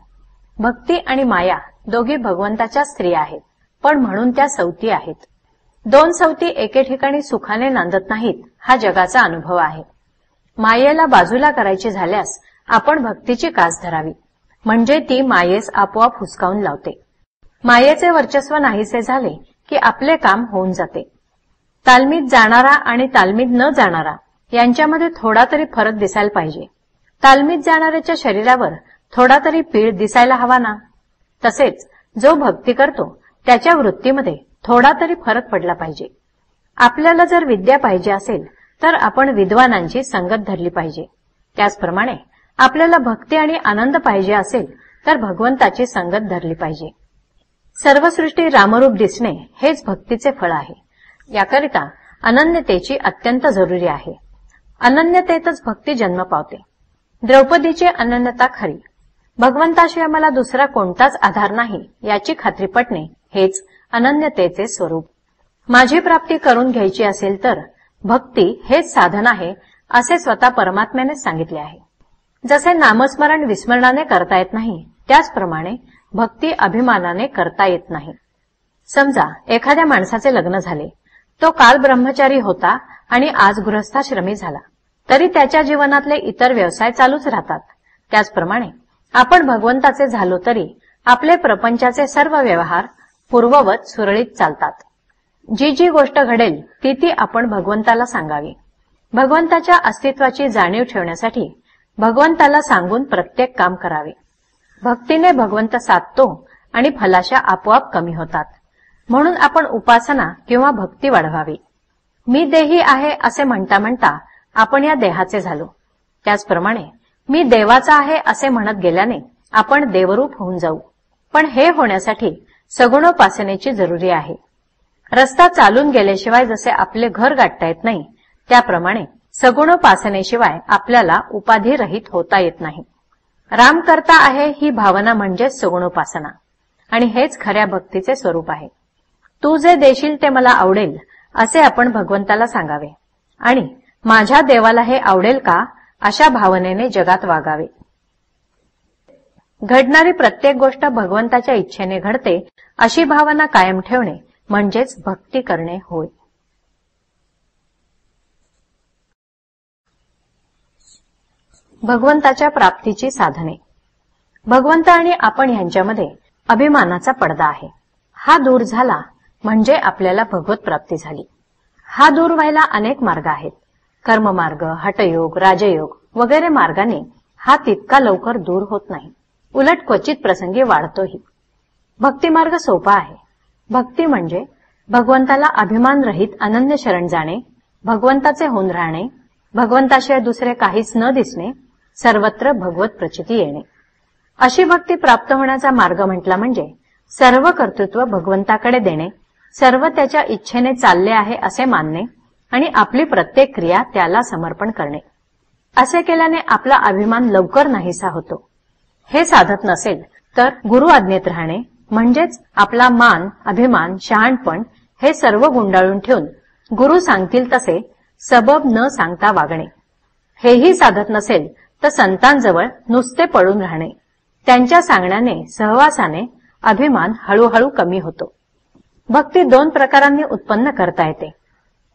भक्ती आणि माया दोघी भगवंताच्या स्त्रिया आहेत, पण म्हणून त्या सवती आहेत. दोन सवती एके ठिकाणी सुखाने नांदत नाहीत हा जगाचा अनुभव आहे. मायेला बाजूला करायची झाल्यास आपण भक्तीची कास धरावी, म्हणजे ती मायेस आपोआप हुसकावून लावते. मायेचे वर्चस्व नाहीसे झाले की आपले काम होऊन जाते. तालमीत जाणारा आणि तालमीत न जाणारा यांच्यामध्ये थोडा तरी फरक दिसायला पाहिजे. तालमीत जाणाऱ्याच्या शरीरावर थोडा तरी पीळ दिसायला हवा ना. तसेच जो भक्ती करतो त्याच्या वृत्तीमध्ये थोडा तरी फरक पडला पाहिजे. आपल्याला जर विद्या पाहिजे असेल तर आपण विद्वानांची संगत धरली पाहिजे. त्याचप्रमाणे आपल्याला भक्ती आणि आनंद पाहिजे असेल तर भगवंताची संगत धरली पाहिजे. सर्व सृष्टी रामरूप दिसणे हेच भक्तीचे फळ आहे. याकरिता अनन्यतेची अत्यंत जरुरी आहे. अनन्यतेतच भक्ती जन्म पावते. द्रौपदीची अनन्यता खरी. भगवंताशिवाय मला दुसरा कोणताच आधार नाही याची खात्री पटणे हेच अनन्यतेचे स्वरूप. माझी प्राप्ती करून घ्यायची असेल तर भक्ती हेच साधन आहे असे स्वतः परमात्म्याने सांगितले आहे. जसे नामस्मरण विस्मरणाने करता येत नाही, त्याचप्रमाणे भक्ती अभिमानाने करता येत नाही. समजा एखाद्या माणसाचे लग्न झाले. तो काल ब्रह्मचारी होता आणि आज गृहस्थाश्रमी झाला, तरी त्याच्या जीवनातले इतर व्यवसाय चालूच राहतात. त्याचप्रमाणे आपण भगवंताचे झालो तरी आपले प्रपंचाचे सर्व व्यवहार पूर्ववत सुरळीत चालतात. जी जी गोष्ट घडेल ती ती आपण भगवंताला सांगावी. भगवंताच्या अस्तित्वाची जाणीव ठेवण्यासाठी भगवंताला सांगून प्रत्येक काम करावे. भक्तीने भगवंत साधतो आणि फलाशा आपोआप कमी होतात. म्हणून आपण उपासना किंवा भक्ती वाढवावी. मी देही आहे असे म्हणता म्हणता आपण या देहाचे झालो. त्याचप्रमाणे मी देवाचा आहे असे म्हणत गेल्याने आपण देवरूप होऊन जाऊ. पण हे होण्यासाठी सगुणोपासनेची जरुरी आहे. रस्ता चालून गेल्याशिवाय जसे आपले घर गाठता येत नाही, त्याप्रमाणे सगुणोपासनेशिवाय आपल्याला उपाधिरहित होता येत नाही. राम करता आहे ही भावना म्हणजेच सगुणोपासना, आणि हेच खऱ्या भक्तीचे स्वरूप आहे. तू जे देशील ते मला आवडेल असे आपण भगवंताला सांगावे आणि माझ्या देवाला हे आवडेल का अशा भावनेने जगात वागावे. घडणारी प्रत्येक गोष्ट भगवंताच्या इच्छेने घडते अशी भावना कायम ठेवणे म्हणजेच भक्ती करणे होय. भगवंताच्या प्राप्तीची साधने. भगवंत आणि आपण यांच्यामध्ये अभिमानाचा पडदा आहे. हा दूर झाला म्हणजे आपल्याला भगवत प्राप्ती झाली. हा दूर व्हायला अनेक मार्ग आहेत. कर्ममार्ग, हठयोग, राजयोग वगैरे मार्गाने हा तितका लवकर दूर होत नाही, उलट क्वचित प्रसंगी वाढतोही. भक्तिमार्ग सोपा आहे. भक्ती म्हणजे भगवंताला अभिमान रहित अनन्य शरण जाणे, भगवंताचे होऊन राहणे, भगवंताशिवाय दुसरे काहीच न दिसणे, सर्वत्र भगवत प्रचिती येणे. अशी भक्ती प्राप्त होण्याचा मार्ग म्हटला म्हणजे सर्व कर्तृत्व भगवंताकडे देणे, सर्व त्याच्या इच्छेने चालले आहे असे मानणे आणि आपली प्रत्येक क्रिया त्याला समर्पण करणे. असे केल्याने आपला अभिमान लवकर नाहीसा होतो. हे साधत नसेल तर गुरु आज्ञेत राहणे म्हणजेच आपला मान, अभिमान, शहाणपण हे सर्व गुंडाळून ठेवून गुरु सांगतील तसे सबब न सांगता वागणे. हेही साधत नसेल तर संतांजवळ नुसते पडून राहणे. त्यांच्या सांगण्याने, सहवासाने अभिमान हळूहळू कमी होतो. भक्ती 2 प्रकारांनी उत्पन्न करता येते.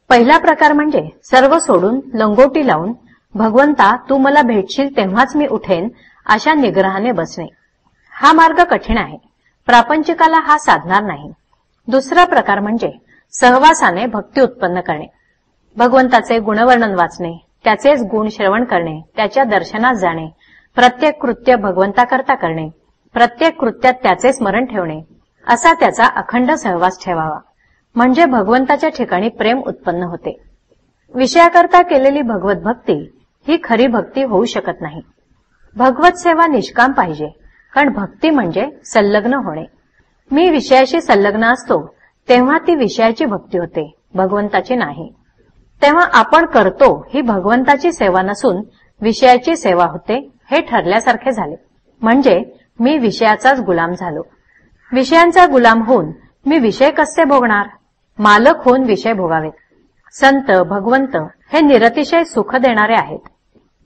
पहिला प्रकार म्हणजे सर्व सोडून लंगोटी लावून भगवंता तू मला भेटशील तेव्हाच मी उठेन अशा निग्रहाने बसणे. हा मार्ग कठीण आहे. प्रापंचिकाला हा साधणार नाही. दुसरा प्रकार म्हणजे सहवासाने भक्ती उत्पन्न करणे. भगवंताचे गुणवर्णन वाचणे, त्याचेच गुण श्रवण करणे, त्याच्या दर्शनात जाणे, प्रत्येक कृत्य भगवंताकरता करणे, प्रत्येक कृत्यात त्याचे स्मरण ठेवणे, असा त्याचा अखंड सहवास ठेवावा. म्हणजे भगवंताच्या ठिकाणी प्रेम उत्पन्न होते. विषयाकरता केलेली भगवत भक्ती ही खरी भक्ती होऊ शकत नाही. भगवत सेवा निष्काम पाहिजे, कारण भक्ती म्हणजे संलग्न होणे. मी विषयाशी संलग्न असतो तेव्हा ती विषयाची भक्ती होते, भगवंताची नाही. तेव्हा आपण करतो ही भगवंताची सेवा नसून विषयाची सेवा होते हे ठरल्यासारखे झाले. म्हणजे मी विषयाचाच गुलाम झालो. विषयांचा गुलाम होऊन मी विषय कसे भोगणार? मालक होऊन विषय भोगावेत. संत, भगवंत हे निरतिशय सुख देणारे आहेत.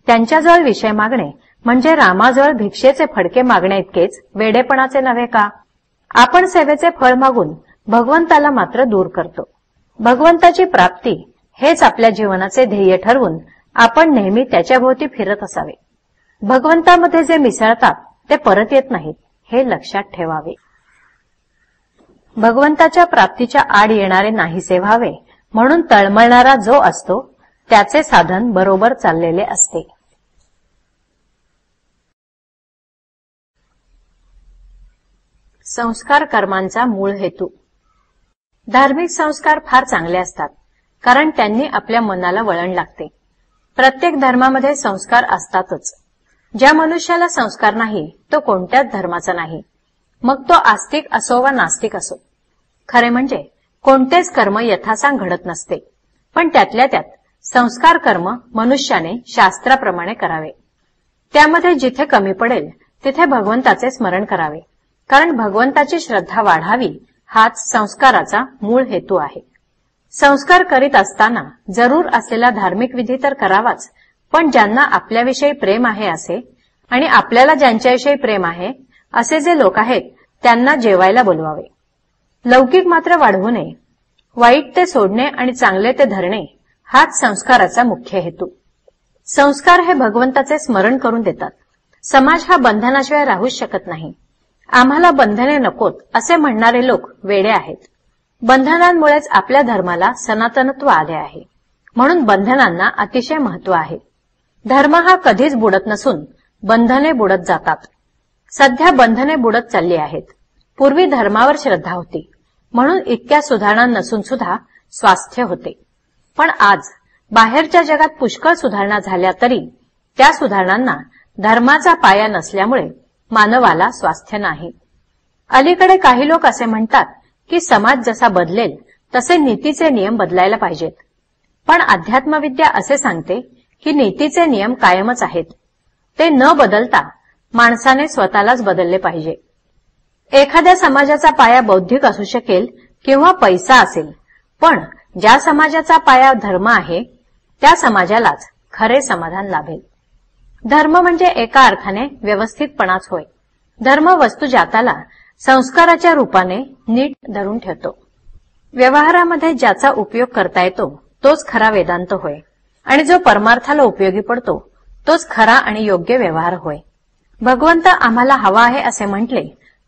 त्यांच्याजवळ विषय मागणे म्हणजे रामाजवळ भिक्षेचे फडके मागण्या इतकेच वेडेपणाचे नव्हे का? आपण सेवेचे फळ मागून भगवंताला मात्र दूर करतो. भगवंताची प्राप्ती हेच आपल्या जीवनाचे ध्येय ठरवून आपण नेहमी त्याच्याभोवती फिरत असावे. भगवंतामध्ये जे मिसळतात ते परत येत नाहीत हे लक्षात ठेवावे. भगवंताच्या प्राप्तीच्या आड येणारे नाहीसे व्हावे म्हणून तळमळणारा जो असतो त्याचे साधन बरोबर चाललेले असते. संस्कार कर्मांचा मूळ हेतू. धार्मिक संस्कार फार चांगले असतात, कारण त्यांनी आपल्या मनाला वळण लागते. प्रत्येक धर्मामध्ये संस्कार असतातच. ज्या मनुष्याला संस्कार नाही तो कोणत्याच धर्माचा नाही, मग तो आस्तिक असो वा नास्तिक असो. खरे म्हणजे कोणतेच कर्म यथासांग घडत नसते, पण त्यातल्या त्यात संस्कार कर्म मनुष्याने शास्त्राप्रमाणे करावे. त्यामध्ये जिथे कमी पडेल तिथे भगवंताचे स्मरण करावे, कारण भगवंताची श्रद्धा वाढावी हाच संस्काराचा मूळ हेतू आहे. संस्कार करीत असताना जरूर असलेला धार्मिक विधी तर करावाच, पण ज्यांना आपल्याविषयी प्रेम आहे असे आणि आपल्याला ज्यांच्याविषयी प्रेम आहे असे जे लोक आहेत त्यांना जेवायला बोलवावे. लौकिक मात्र वाढवू नये. वाईट ते सोडणे आणि चांगले ते धरणे हाच संस्काराचा मुख्य हेतू. संस्कार हे भगवंताचे स्मरण करून देतात. समाज हा बंधनाशिवाय राहूच शकत नाही. आम्हाला बंधने नकोत असे म्हणणारे लोक वेडे आहेत. बंधनांमुळेच आपल्या धर्माला सनातनत्व आले आहे. म्हणून बंधनांना अतिशय महत्व आहे. धर्म हा कधीच बुडत नसून बंधने बुडत जातात. सध्या बंधने बुडत चालली आहेत. पूर्वी धर्मावर श्रद्धा होती म्हणून इतक्या सुधारणा नसून सुद्धा स्वास्थ्य होते. पण आज बाहेरच्या जगात पुष्कळ सुधारणा झाल्या तरी त्या सुधारणांना धर्माचा पाया नसल्यामुळे मानवाला स्वास्थ्य नाही. अलीकडे काही लोक असे म्हणतात की समाज जसा बदलेल तसे नीतीचे नियम बदलायला पाहिजेत. पण अध्यात्मविद्या असे सांगते की नीतीचे नियम कायमच आहेत. ते न बदलता माणसाने स्वतःलाच बदलले पाहिजे. एखाद्या समाजाचा पाया बौद्धिक असू शकेल किंवा पैसा असेल, पण ज्या समाजाचा पाया धर्म आहे त्या समाजालाच खरे समाधान लाभेल. धर्म म्हणजे एका अर्थाने व्यवस्थितपणाच होय. धर्म वस्तू जाताला संस्काराच्या रूपाने नीट धरून ठेवतो. व्यवहारामध्ये ज्याचा उपयोग करता येतो तोच खरा वेदांत होय आणि जो परमार्थाला उपयोगी पडतो तोच खरा आणि योग्य व्यवहार होय. भगवंत आम्हाला हवा आहे असे म्हटले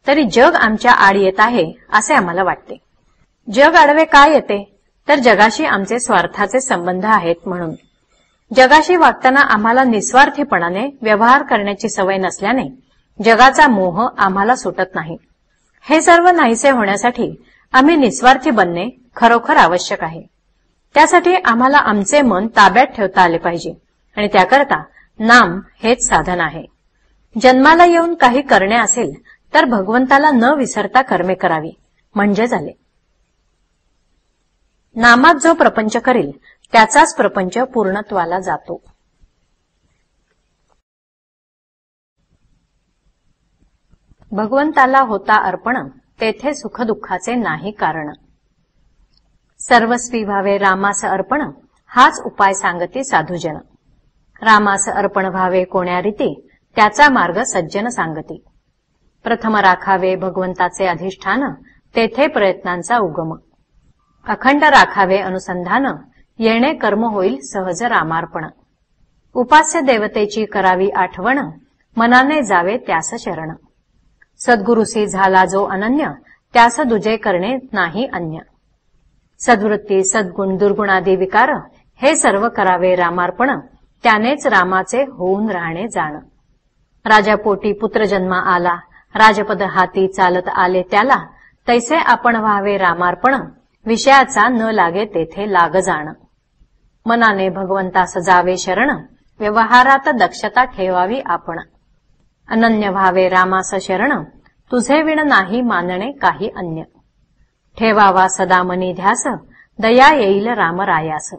तरी जग आमच्या आड येत आहे असे आम्हाला वाटते. जग आडवे काय येते तर जगाशी आमचे स्वार्थाचे संबंध आहेत म्हणून. जगाशी वागताना आम्हाला निस्वार्थीपणाने व्यवहार करण्याची सवय नसल्याने जगाचा मोह आम्हाला सुटत नाही. हे सर्व नाहीसे होण्यासाठी आम्ही निस्वार्थी बनणे खरोखर आवश्यक आहे. त्यासाठी आम्हाला आमचे मन ताब्यात ठेवता आले पाहिजे आणि त्याकरता नाम हेच साधन आहे. जन्माला येऊन काही करणे असेल तर भगवंताला न विसरता कर्मे करावी म्हणजे झाले. नामात जो प्रपंच करील त्याचाच प्रपंच पूर्णत्वाला जातो. भगवंताला होता अर्पण तेथे सुखदुःखाचे नाही कारण. सर्वस्वी व्हावे रामास अर्पण हाच उपाय सांगती साधुजन. रामास अर्पण व्हावे कोण्या रीती त्याचा मार्ग सज्जन सांगती. प्रथम राखावे भगवंताचे अधिष्ठान तेथे प्रयत्नांचा उगम. अखंड राखावे अनुसंधान येणे कर्म होईल सहज रामार्पण. उपास्य देवतेची करावी आठवण मनाने जावे त्यास शरण. सद्गुरुसी झाला जो अनन्य त्यास दुजे करणे नाही अन्य. सद्वृत्ती सद्गुण दुर्गुणादी विकार हे सर्व करावे रामार्पण त्यानेच रामाचे होऊन राहणे जाण. राजापोटी पुत्र जन्मा आला राजपद हाती चालत आले त्याला तैसे आपण व्हावे रामार्पण विषयाचा न लागे तेथे लाग जाण. मनाने भगवंतास जावे शरण व्यवहारात दक्षता ठेवावी आपण. अनन्य व्हावे रामास शरण तुझे विण नाही मानणे काही अन्य. ठेवावा सदा मनी ध्यास दया येईल रामरायास.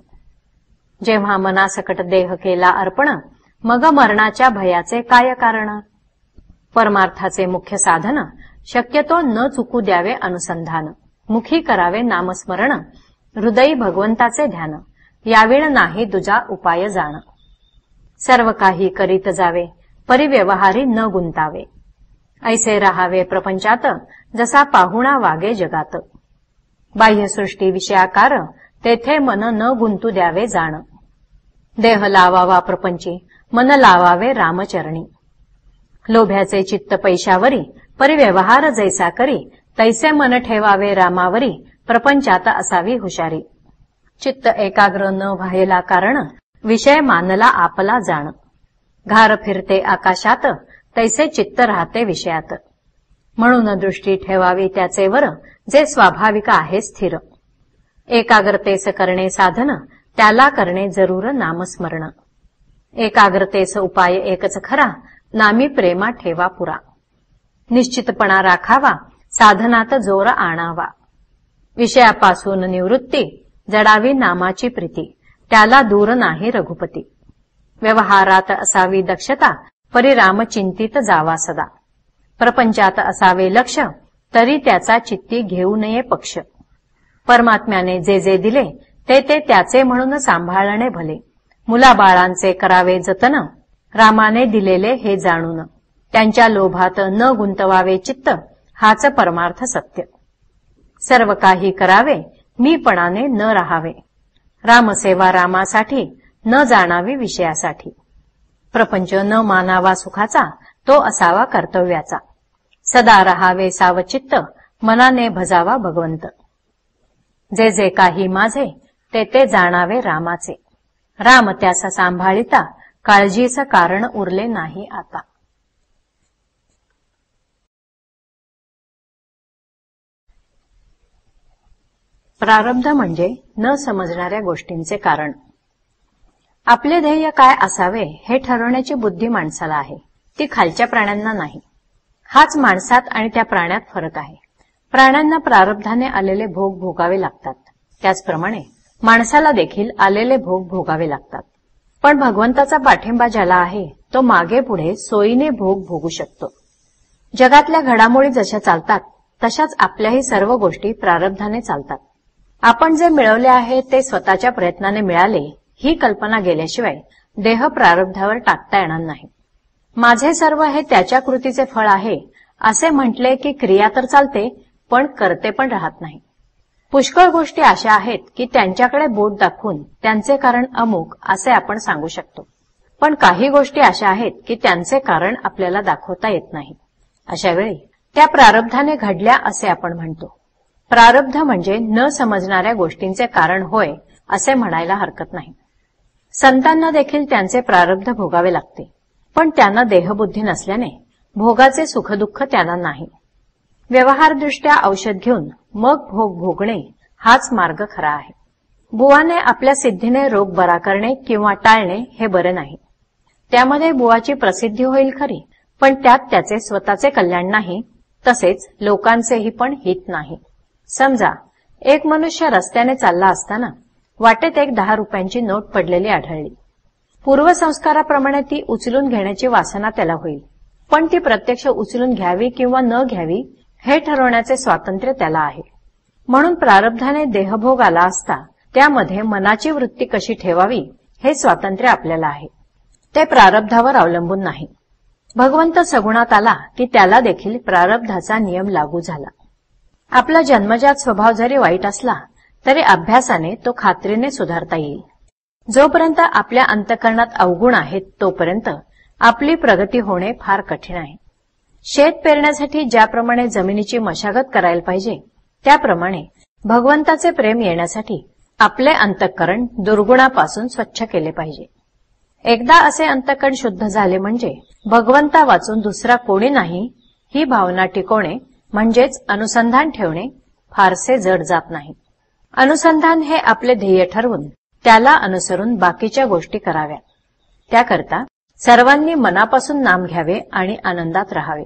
जेव्हा मनासकट देह केला अर्पण मग मरणाच्या भयाचे काय कारण. परमार्थाचे मुख्य साधन शक्यतो न चुकू द्यावे अनुसंधान. मुखी करावे नामस्मरण हृदयी भगवंताचे ध्यान. यावेळ नाही दुजा उपाय जाण. सर्व काही करीत जावे परिव्यवहारी न गुंतावे. ऐसे राहावे प्रपंचात जसा पाहुणा वागे जगात. बाह्यसृष्टी विषयाकार तेथे मन न गुंतू द्यावे जाण. देह लावावा प्रपंची मन लावावे रामचरणी. लोभ्याचे चित्त पैशावरी परिव्यवहार जैसा करी तैसे मन ठेवावे रामावरी प्रपंचात असावी हुशारी. चित्त एकाग्र न व्हायला कारण विषय मानला आपला जाण. घार फिरते आकाशात तैसे चित्त राहते विषयात. म्हणून दृष्टी ठेवावी त्याचे वर जे स्वाभाविक आहे स्थिर. एकाग्रतेस करणे साधन त्याला करणे जरूर नामस्मरण. एकाग्रतेस उपाय एकच खरा नामी प्रेमा ठेवा पुरा. निश्चितपणा राखावा साधनात जोर आणावा. विषयापासून निवृत्ती जडावी नामाची प्रीती त्याला दूर नाही रघुपती. व्यवहारात असावी दक्षता परिराम चिंतित जावा सदा. प्रपंचात असावे लक्ष तरी त्याचा चित्ती घेऊ नये पक्ष. परमात्म्याने जे जे दिले ते ते त्याचे म्हणून सांभाळणे भले. मुलाबाळांचे करावे जतन रामाने दिलेले हे जाणून. त्यांच्या लोभात न गुंतवावे चित्त हाच परमार्थ सत्य. सर्व काही करावे मीपणाने न राहावे. रामसेवा रामासाठी न जाणावी विषयासाठी. प्रपंच न मानावा सुखाचा तो असावा कर्तव्याचा. सदा राहावे सावचित्त मनाने भजावा भगवंत. जे जे काही माझे ते ते जाणावे रामाचे. राम त्यास सांभाळिता काळजीच कारण उरले नाही आता. प्रारब्ध म्हणजे न समजणाऱ्या गोष्टींचे कारण. आपले ध्येय काय असावे हे ठरवण्याची बुद्धी माणसाला आहे, ती खालच्या प्राण्यांना नाही. हाच माणसात आणि त्या प्राण्यात फरक आहे. प्राण्यांना प्रारब्धाने आलेले भोग भोगावे लागतात, त्याचप्रमाणे माणसाला देखील आलेले भोग भोगावे लागतात. पण भगवंताचा पाठिंबा ज्याला आहे तो मागे पुढे सोयीने भोग भोगू शकतो. जगातल्या घडामोडी जशा चालतात तशाच आपल्याही सर्व गोष्टी प्रारब्धाने चालतात. आपण जे मिळवले आहे ते स्वतःच्या प्रयत्नाने मिळाले ही कल्पना गेल्याशिवाय देह प्रारब्धावर टाकता येणार नाही. माझे सर्व हे त्याच्या कृतीचे फळ आहे असे म्हटले की क्रिया तर चालते पण करते पण राहत नाही. पुष्कळ गोष्टी अशा आहेत की त्यांच्याकडे बोट दाखवून त्यांचे कारण अमुक असे आपण सांगू शकतो. पण काही गोष्टी अशा आहेत की त्यांचे कारण आपल्याला दाखवता येत नाही. अशा वेळी त्या प्रारब्धाने घडल्या असे आपण म्हणतो. प्रारब्ध म्हणजे न समजणाऱ्या गोष्टींचे कारण होय असे म्हणायला हरकत नाही. संतांना देखील त्यांचे प्रारब्ध भोगावे लागते, पण त्यांना देहबुद्धी नसल्याने भोगाचे सुखदुःख त्यांना नाही. व्यवहारदृष्ट्या औषध घेऊन मग भोग भोगणे हाच मार्ग खरा आहे. बुवाने आपल्या सिद्धीने रोग बरा करणे किंवा टाळणे हे बरे नाही. त्यामध्ये बुवाची प्रसिद्धी होईल खरी, पण त्यात त्याचे स्वतःचे कल्याण नाही, तसेच लोकांचेही पण हित नाही. समजा एक मनुष्य रस्त्याने चालला असताना वाटेत एक 10 रुपयांची नोट पडलेली आढळली. पूर्वसंस्काराप्रमाणे ती उचलून घेण्याची वासना त्याला होईल, पण ती प्रत्यक्ष उचलून घ्यावी किंवा न घ्यावी हे ठरवण्याचे स्वातंत्र्य त्याला आहे. म्हणून प्रारब्धाने देहभोग आला असता त्यामध्ये मनाची वृत्ती कशी ठेवावी हे स्वातंत्र्य आपल्याला आहे. ते प्रारब्धावर अवलंबून नाही. भगवंत सगुणात आला की त्याला देखील प्रारब्धाचा नियम लागू झाला. आपला जन्मजात स्वभाव जरी वाईट असला तरी अभ्यासाने तो खात्रीने सुधारता येईल. जोपर्यंत आपल्या अंतःकरणात अवगुण आहेत तोपर्यंत आपली प्रगती होणे फार कठीण आहे. शेत पेरण्यासाठी ज्याप्रमाणे जमिनीची मशागत करायला पाहिजे त्याप्रमाणे भगवंताचे प्रेम येण्यासाठी आपले अंतःकरण दुर्गुणापासून स्वच्छ केले पाहिजे. एकदा असे अंतःकरण शुद्ध झाले म्हणजे भगवंता वाचून दुसरा कोणी नाही ही भावना टिकवणे म्हणजेच अनुसंधान ठेवणे फारसे जड जात नाही. अनुसंधान हे आपले ध्येय ठरवून त्याला अनुसरून बाकीच्या गोष्टी कराव्यात. त्याकरता सर्वांनी मनापासून नाम घ्यावे आणि आनंदात राहावे.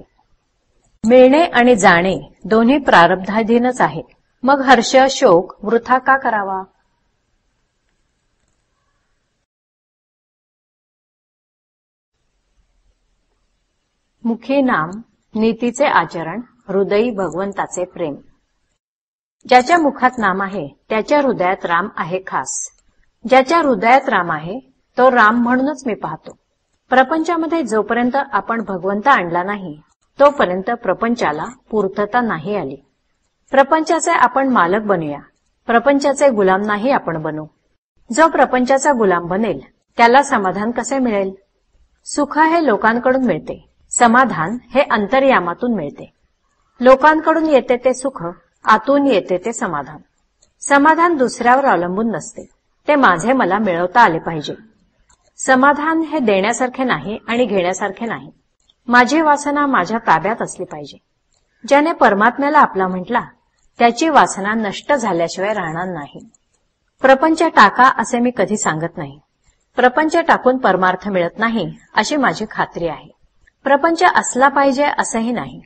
मिळणे आणि जाणे दोन्ही प्रारब्धाधीनच आहे. मग हर्ष शोक वृथा का करावा. मुखी नाम, नीतीचे आचरण, हृदयी भगवंताचे प्रेम. ज्याच्या मुखात नाम आहे त्याच्या हृदयात राम आहे खास. ज्याच्या हृदयात राम आहे तो राम म्हणूनच मी पाहतो. प्रपंचामध्ये जोपर्यंत आपण भगवंत आणला नाही तोपर्यंत प्रपंचाला पूर्तता नाही आली. प्रपंचाचे आपण मालक बनूया, प्रपंचाचे गुलाम नाही आपण बनू. जो प्रपंचाचा गुलाम बनेल त्याला समाधान कसे मिळेल. सुख हे लोकांकडून मिळते, समाधान हे अंतर्यामातून मिळते. लोकांकडून येते ते सुख, आतून येते ते समाधान. समाधान दुसऱ्यावर अवलंबून नसते, ते माझे मला मिळवता आले पाहिजे. समाधान हे देण्यासारखे नाही आणि घेण्यासारखे नाही. माझी वासना माझ्या ताब्यात असली पाहिजे. ज्याने परमात्म्याला आपला म्हटला त्याची वासना नष्ट झाल्याशिवाय राहणार नाही. प्रपंच टाका असे मी कधी सांगत नाही. प्रपंच टाकून परमार्थ मिळत नाही अशी माझी खात्री आहे. प्रपंच असला पाहिजे असंही नाही.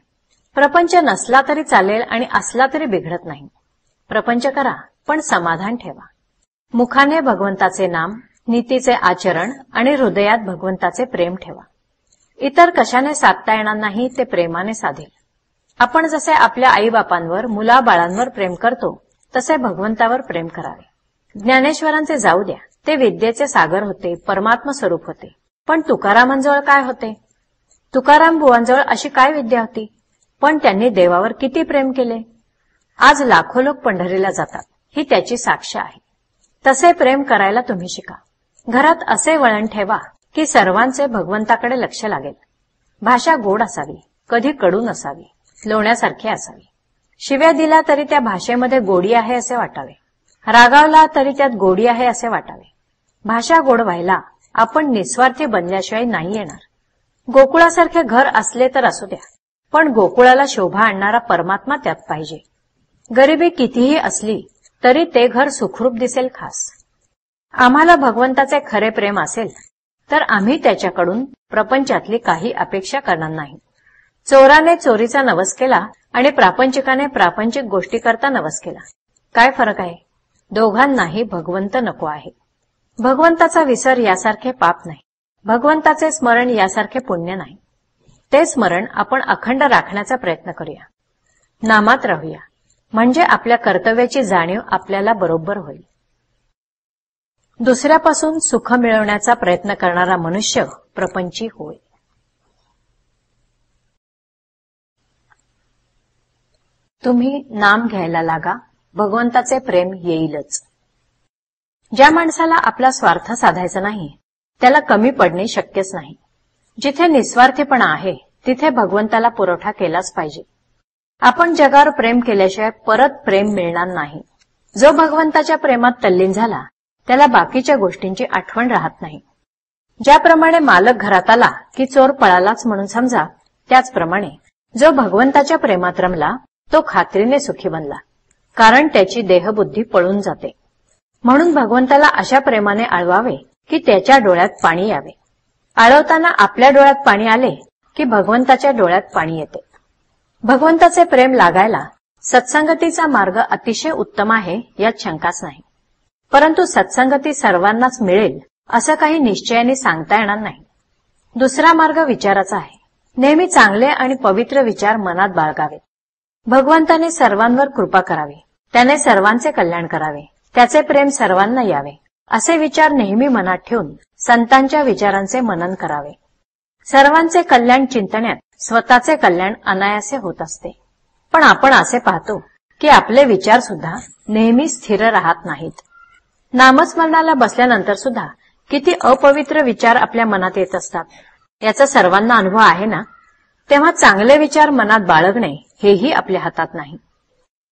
प्रपंच नसला तरी चालेल आणि असला तरी बिघडत नाही. प्रपंच करा पण समाधान ठेवा. मुखाने भगवंताचे नाम, नीतीचे आचरण आणि हृदयात भगवंताचे प्रेम ठेवा. इतर कशाने साधता येणार नाही ते प्रेमाने साधेल. आपण जसे आपल्या आईबापांवर मुलाबाळांवर प्रेम करतो तसे भगवंतावर प्रेम करावे. ज्ञानेश्वरांचे जाऊ द्या, ते विद्येचे सागर होते, परमात्म स्वरूप होते. पण तुकारामांजवळ काय होते. तुकाराम बुवांजवळ अशी काय विद्या होती, पण त्यांनी देवावर किती प्रेम केले. आज लाखो लोक पंढरीला जातात ही त्याची साक्ष आहे. तसे प्रेम करायला तुम्ही शिका. घरात असे वळण ठेवा की सर्वांचे भगवंताकडे लक्ष लागेल. भाषा गोड असावी, कधी कडू नसावी, लोण्यासारखी असावी. शिव्या दिला तरी त्या भाषेमध्ये गोडी आहे असे वाटावे. रागावला तरी त्यात गोडी आहे असे वाटावे. भाषा गोड व्हायला आपण निस्वार्थी बनल्याशिवाय नाही येणार. गोकुळासारखे घर असले तर असू द्या, पण गोकुळाला शोभा आणणारा परमात्मा त्यात पाहिजे. गरिबी कितीही असली तरी ते घर सुखरूप दिसेल खास. आम्हाला भगवंताचे खरे प्रेम असेल तर आम्ही त्याच्याकडून प्रपंचातली काही अपेक्षा करणार नाही. चोराने चोरीचा नवस केला आणि प्रापंचिकाने प्रापंचिक गोष्टी करता नवस केला. काय फरक आहे. दोघांनाही भगवंत नको आहे. भगवंताचा विसर यासारखे पाप नाही. भगवंताचे स्मरण यासारखे पुण्य नाही. ते स्मरण आपण अखंड राखण्याचा प्रयत्न करूया. नामात राहूया, म्हणजे आपल्या कर्तव्याची जाणीव आपल्याला बरोबर होईल. दुसऱ्यापासून सुख मिळवण्याचा प्रयत्न करणारा मनुष्य प्रपंची होय. तुम्ही नाम घ्यायला लागा, भगवंताचे प्रेम येईलच. ज्या माणसाला आपला स्वार्थ साधायचा नाही त्याला कमी पडणे शक्यच नाही. जिथे निस्वार्थीपणा आहे तिथे भगवंताला पुरवठा केलाच पाहिजे. आपण जगावर प्रेम केल्याशिवाय परत प्रेम मिळणार नाही. जो भगवंताच्या प्रेमात तल्लीन झाला त्याला बाकीच्या गोष्टींची आठवण राहत नाही. ज्याप्रमाणे मालक घरात आला की चोर पळालाच म्हणून समजा, त्याचप्रमाणे जो भगवंताच्या प्रेमात रमला तो खात्रीने सुखी बनला, कारण त्याची देहबुद्धी पळून जाते. म्हणून भगवंताला अशा प्रेमाने आळवावे की त्याच्या डोळ्यात पाणी यावे. आळवताना आपल्या डोळ्यात पाणी आले की भगवंताच्या डोळ्यात पाणी येते. भगवंताचे प्रेम लागायला सत्संगतीचा मार्ग अतिशय उत्तम आहे, यात शंकाच नाही. परंतु सत्संगती सर्वांनाच मिळेल असं काही निश्चयाने सांगता येणार नाही. दुसरा मार्ग विचाराचा आहे. नेहमी चांगले आणि पवित्र विचार मनात बाळगावेत. भगवंताने सर्वांवर कृपा करावी, त्याने सर्वांचे कल्याण करावे, त्याचे प्रेम सर्वांना यावे, असे विचार नेहमी मनात ठेवून संतांच्या विचारांचे मनन करावे. सर्वांचे कल्याण चिंतण्यात स्वतःचे कल्याण अनायासे होत असते. पण आपण असे पाहतो की आपले विचार सुद्धा नेहमी स्थिर राहत नाहीत. नामस्मरणाला बसल्यानंतर सुद्धा किती अपवित्र विचार आपल्या मनात येत असतात, याचा सर्वांना अनुभव आहे ना. तेव्हा चांगले विचार मनात बाळगणे हेही आपल्या हातात नाही.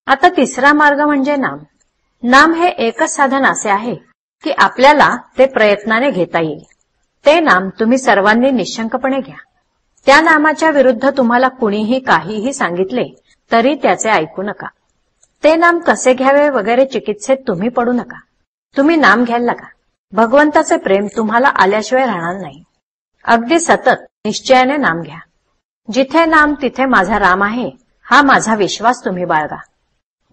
आता तिसरा मार्ग म्हणजे नाम. नाम हे एकच साधन असे आहे की आपल्याला ते प्रयत्नाने घेता येईल. ते नाम तुम्ही सर्वांनी निशंकपणे घ्या. त्या नामाच्या विरुद्ध तुम्हाला कुणीही काहीही सांगितले तरी त्याचे ऐकू नका. ते नाम कसे घ्यावे वगैरे चिकित्सेत तुम्ही पडू नका. तुम्ही नाम घ्यायला लागा. भगवंताचे प्रेम तुम्हाला आल्याशिवाय राहणार नाही. अगदी सतत निश्चयाने नाम घ्या. जिथे नाम तिथे माझा राम आहे, हा माझा विश्वास तुम्ही बाळगा.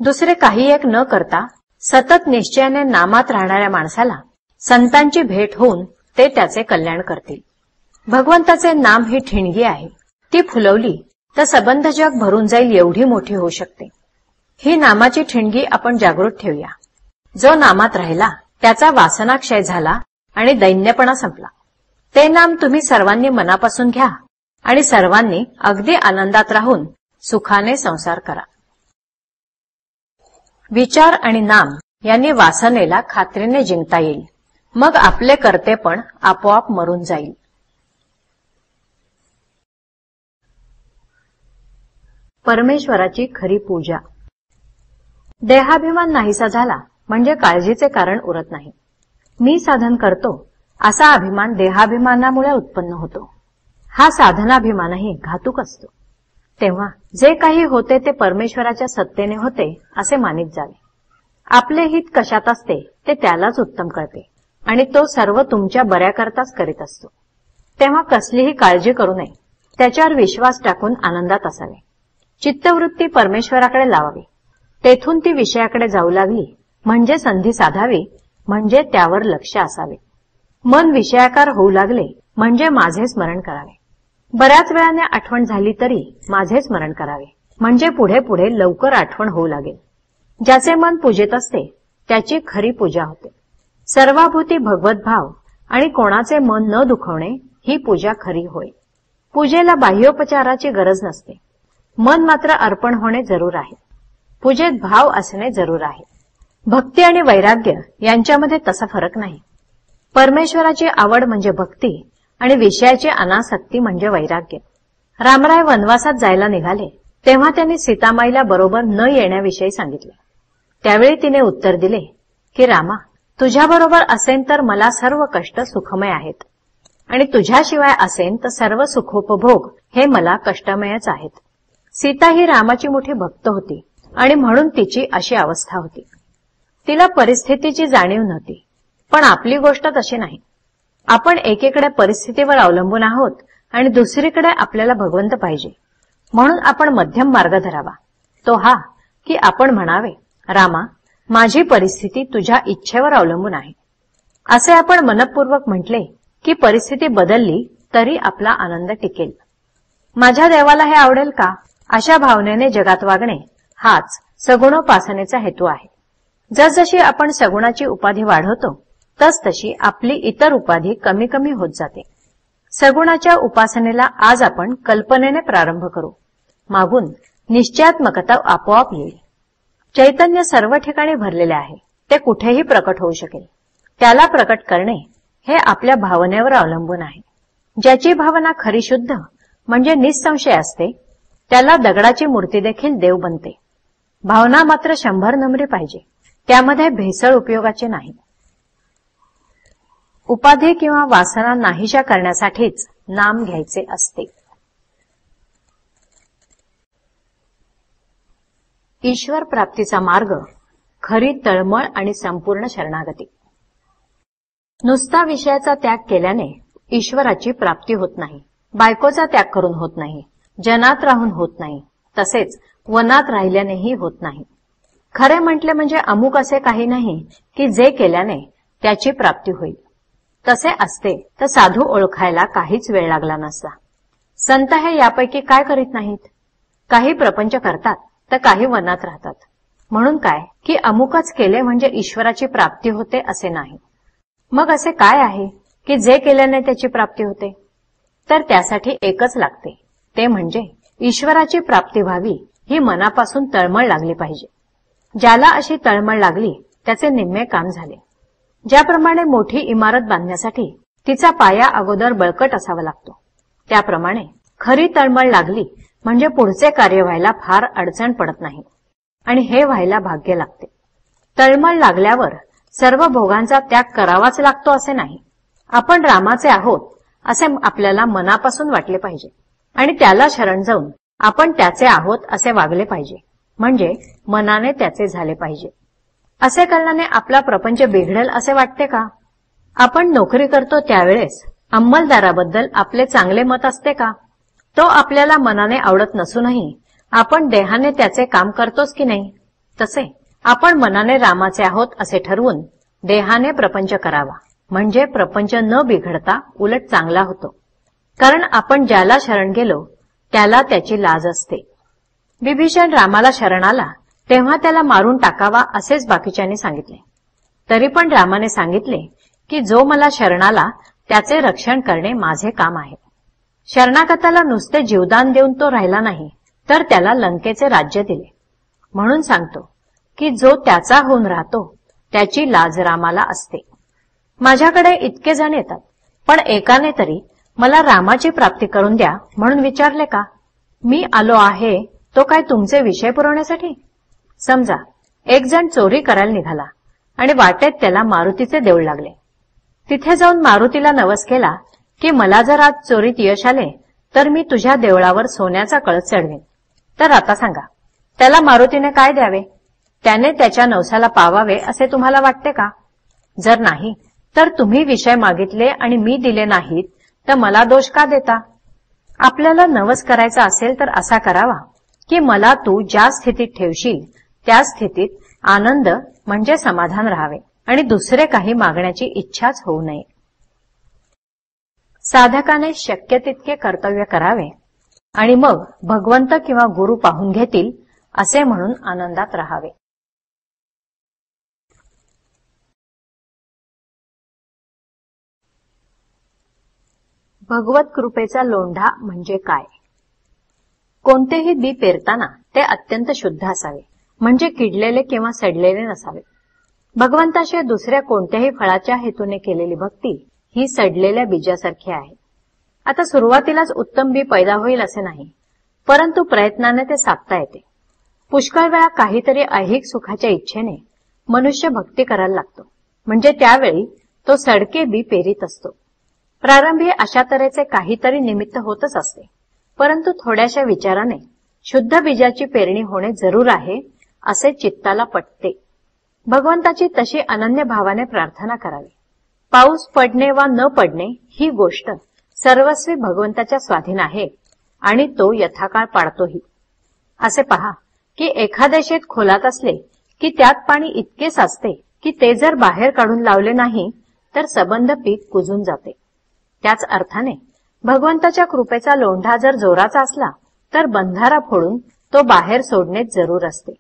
दुसरे काही एक न करता सतत निश्चयाने नामात राहणाऱ्या माणसाला संतांची भेट होऊन ते त्याचे कल्याण करतील. भगवंताचे नाम ही ठिणगी आहे. ती फुलवली तर सबंध जग भरून जाईल एवढी मोठी होऊ शकते. ही नामाची ठिणगी आपण जागृत ठेवूया. जो नामात राहिला त्याचा वासनाक्षय झाला आणि दैन्यपणा संपला. ते नाम तुम्ही सर्वांनी मनापासून घ्या आणि सर्वांनी अगदी आनंदात राहून सुखाने संसार करा. विचार आणि नाम यांनी वासनेला खात्रीने जिंकता येईल. मग आपले कर्तेपण आपोआप मरून जाईल. परमेश्वराची खरी पूजा. देहाभिमान नाहीसा झाला म्हणजे काळजीचे कारण उरत नाही. मी साधन करतो असा अभिमान देहाभिमानामुळे उत्पन्न होतो. हा साधनाभिमानही घातक असतो. तेव्हा जे काही होते ते परमेश्वराच्या सत्तेने होते असे मानित जावे. आपले हित कशात असते ते त्यालाच उत्तम कळते आणि तो सर्व तुमच्या बऱ्याकरताच करीत असतो. तेव्हा कसलीही काळजी करू नये. त्याच्यावर विश्वास टाकून आनंदात असावे. चित्तवृत्ती परमेश्वराकडे लावावी. तेथून ती विषयाकडे जाऊ लागली म्हणजे संधी साधावी, म्हणजे त्यावर लक्ष असावे. मन विषयाकार होऊ लागले म्हणजे माझे स्मरण करावे. बऱ्याच वेळाने आठवण झाली तरी माझे स्मरण करावे, म्हणजे पुढे पुढे लवकर आठवण होऊ लागेल. ज्याचे मन पूजेत असते त्याची खरी पूजा होते. सर्वाभूती भगवत भाव आणि कोणाचे मन न दुखवणे ही पूजा खरी होय. पूजेला बाह्योपचाराची गरज नसते. मन मात्र अर्पण होणे जरूर आहे. पूजेत भाव असणे जरूर आहे. भक्ती आणि वैराग्य यांच्यामध्ये तसा फरक नाही. परमेश्वराची आवड म्हणजे भक्ती आणि विषयाची अनासक्ती म्हणजे वैराग्य. रामराय वनवासात जायला निघाले तेव्हा त्यांनी सीतामाईला बरोबर न येण्याविषयी सांगितले. त्यावेळी तिने उत्तर दिले की रामा, तुझ्याबरोबर असेन तर मला सर्व कष्ट सुखमय आहेत आणि तुझ्याशिवाय असेन तर सर्व सुखोपभोग हे मला कष्टमयच आहेत. सीता ही रामाची मोठी भक्त होती आणि म्हणून तिची अशी अवस्था होती. तिला परिस्थितीची जाणीव नव्हती. पण आपली गोष्ट तशी नाही. आपण एकीकडे परिस्थितीवर अवलंबून आहोत आणि दुसरीकडे आपल्याला भगवंत पाहिजे. म्हणून आपण मध्यम मार्ग धरावा. तो हा की आपण म्हणावे, रामा, माझी परिस्थिती तुझ्या इच्छेवर अवलंबून आहे. असे आपण मनपूर्वक म्हटले की परिस्थिती बदलली तरी आपला आनंद टिकेल. माझ्या देवाला हे आवडेल का, अशा भावनेने जगात वागणे हाच सगुणोपासनेचा हेतू आहे. जसजशी आपण सगुणाची उपाधी वाढवतो तसतशी आपली इतर उपाधी कमी कमी होत जाते. सगुणाच्या उपासनेला आज आपण कल्पनेने प्रारंभ करू. मागून निश्चयात्मकता आपोआप येईल. चैतन्य सर्व ठिकाणी भरलेले आहे. ते कुठेही प्रकट होऊ शकेल. त्याला प्रकट करणे हे आपल्या भावनेवर अवलंबून आहे. ज्याची भावना खरी शुद्ध म्हणजे निसंशय असते त्याला दगडाची मूर्ती देखील देव बनते. भावना मात्र 100 नम्री पाहिजे. त्यामध्ये भेसळ उपयोगाचे नाही. उपाधी किंवा वासना नाहीशा करण्यासाठीच नाम घ्यायचे असते. ईश्वर प्राप्तीचा मार्ग खरी तळमळ आणि संपूर्ण शरणागती. नुसता विषयाचा त्याग केल्याने ईश्वराची प्राप्ती होत नाही. बायकोचा त्याग करून होत नाही, जनात राहून होत नाही, तसेच वनात राहिल्यानेही होत नाही. खरे म्हटले म्हणजे अमुक असे काही नाही की जे केल्याने त्याची प्राप्ती होईल. तसे असते तर साधू ओळखायला काहीच वेळ लागला नसता. संत हे यापैकी काय करीत नाहीत? काही प्रपंच करतात तर काही वनात राहतात. म्हणून काय की अमुकच केले म्हणजे ईश्वराची प्राप्ती होते असे नाही. मग असे काय आहे की जे केल्याने त्याची प्राप्ती होते? तर त्यासाठी एकच लागते, ते म्हणजे ईश्वराची प्राप्ती व्हावी ही मनापासून तळमळ लागली पाहिजे. ज्याला अशी तळमळ लागली त्याचे निम्मे काम झाले. ज्याप्रमाणे मोठी इमारत बांधण्यासाठी तिचा पाया अगोदर बळकट असावा लागतो, त्याप्रमाणे खरी तळमळ लागली म्हणजे पुढचे कार्य व्हायला फार अडचण पडत नाही आणि हे व्हायला भाग्य लागते. तळमळ लागल्यावर सर्व भोगांचा त्याग करावाच लागतो असे नाही. आपण रामाचे आहोत असे आपल्याला मनापासून वाटले पाहिजे आणि त्याला शरण जाऊन आपण त्याचे आहोत असे वागले पाहिजे, म्हणजे मनाने त्याचे झाले पाहिजे. असे करण्याने आपला प्रपंच बिघडेल असे वाटते का? आपण नोकरी करतो त्यावेळेस अंमलदाराबद्दल आपले चांगले मत असते का? तो आपल्याला मनाने आवडत नसूनही आपण देहाने त्याचे काम करतोच की नाही? तसे आपण मनाने रामाचे आहोत असे ठरवून देहाने प्रपंच करावा, म्हणजे प्रपंच न बिघडता उलट चांगला होतो. कारण आपण ज्याला शरण गेलो त्याला त्याची लाज असते. विभीषण रामाला शरण आला तेव्हा त्याला मारून टाकावा असेच बाकीच्यांनी सांगितले. तरी पण रामाने सांगितले की जो मला शरण आला त्याचे रक्षण करणे माझे काम आहे. शरणागताला नुसते जीवदान देऊन तो राहिला नाही, तर त्याला लंकेचे राज्य दिले. म्हणून सांगतो की जो त्याचा होऊन राहतो त्याची लाज रामाला असते. माझ्याकडे इतके जण येतात, पण एकाने तरी मला रामाची प्राप्ती करून द्या म्हणून विचारले का? मी आलो आहे तो काय तुमचे विषय पुरवण्यासाठी? समजा एक जण चोरी करायला निघाला आणि वाटेत त्याला मारुतीचे देऊळ लागले. तिथे जाऊन मारुतीला नवस केला की मला जर आज चोरीत यश आले तर मी तुझ्या देवळावर सोन्याचा कळस चढवेन. तर आता सांगा, त्याला मारुतीने काय द्यावे? त्याने त्याच्या नवसाला पावावे असे तुम्हाला वाटते का? जर नाही तर तुम्ही विषय मागितले आणि मी दिले नाहीत तर मला दोष का देता? आपल्याला नवस करायचा असेल तर असा करावा की मला तू ज्या स्थितीत ठेवशील त्या स्थितीत आनंद म्हणजे समाधान राहावे आणि दुसरे काही मागण्याची इच्छाच होऊ नये. साधकाने शक्य तितके कर्तव्य करावे आणि मग भगवंत किंवा गुरु पाहून घेतील असे म्हणून आनंदात राहावे. भगवत कृपेचा लोंढा म्हणजे काय? कोणतेही बी पेरताना ते अत्यंत शुद्ध असावे, म्हणजे किडलेले किंवा सडलेले नसावे. भगवंताशिवाय दुसऱ्या कोणत्याही फळाच्या हेतूने केलेली भक्ती ही सडलेल्या बीजासारखी आहे. आता सुरुवातीलाच उत्तम बी पैदा होईल असे नाही, परंतु प्रयत्नाने ते साधता येते. पुष्कळ वेळा काहीतरी ऐहिक सुखाच्या इच्छेने मनुष्य भक्ती करायला लागतो, म्हणजे त्यावेळी तो सडके बी पेरीत असतो. प्रारंभी अशा तऱ्हेचे काहीतरी निमित्त होतच असते, परंतु थोड्याशा विचाराने शुद्ध बीजाची पेरणी होणे जरूर आहे असे चित्ताला पटते. भगवंताची तशी अनन्य भावाने प्रार्थना करावी. पाऊस पडणे वा न पडणे ही गोष्ट सर्वस्वी भगवंताच्या स्वाधीन आहे आणि तो यथाकाळ पाडतोही. असे पहा की एखादे शेत खोलात असले की त्यात पाणी इतके साचते की ते जर बाहेर काढून लावले नाही तर सबंध पीक कुजून जाते. त्याच अर्थाने भगवंताच्या कृपेचा लोंढा जर जोराचा असला तर बंधारा फोडून तो बाहेर सोडणे जरूर असते.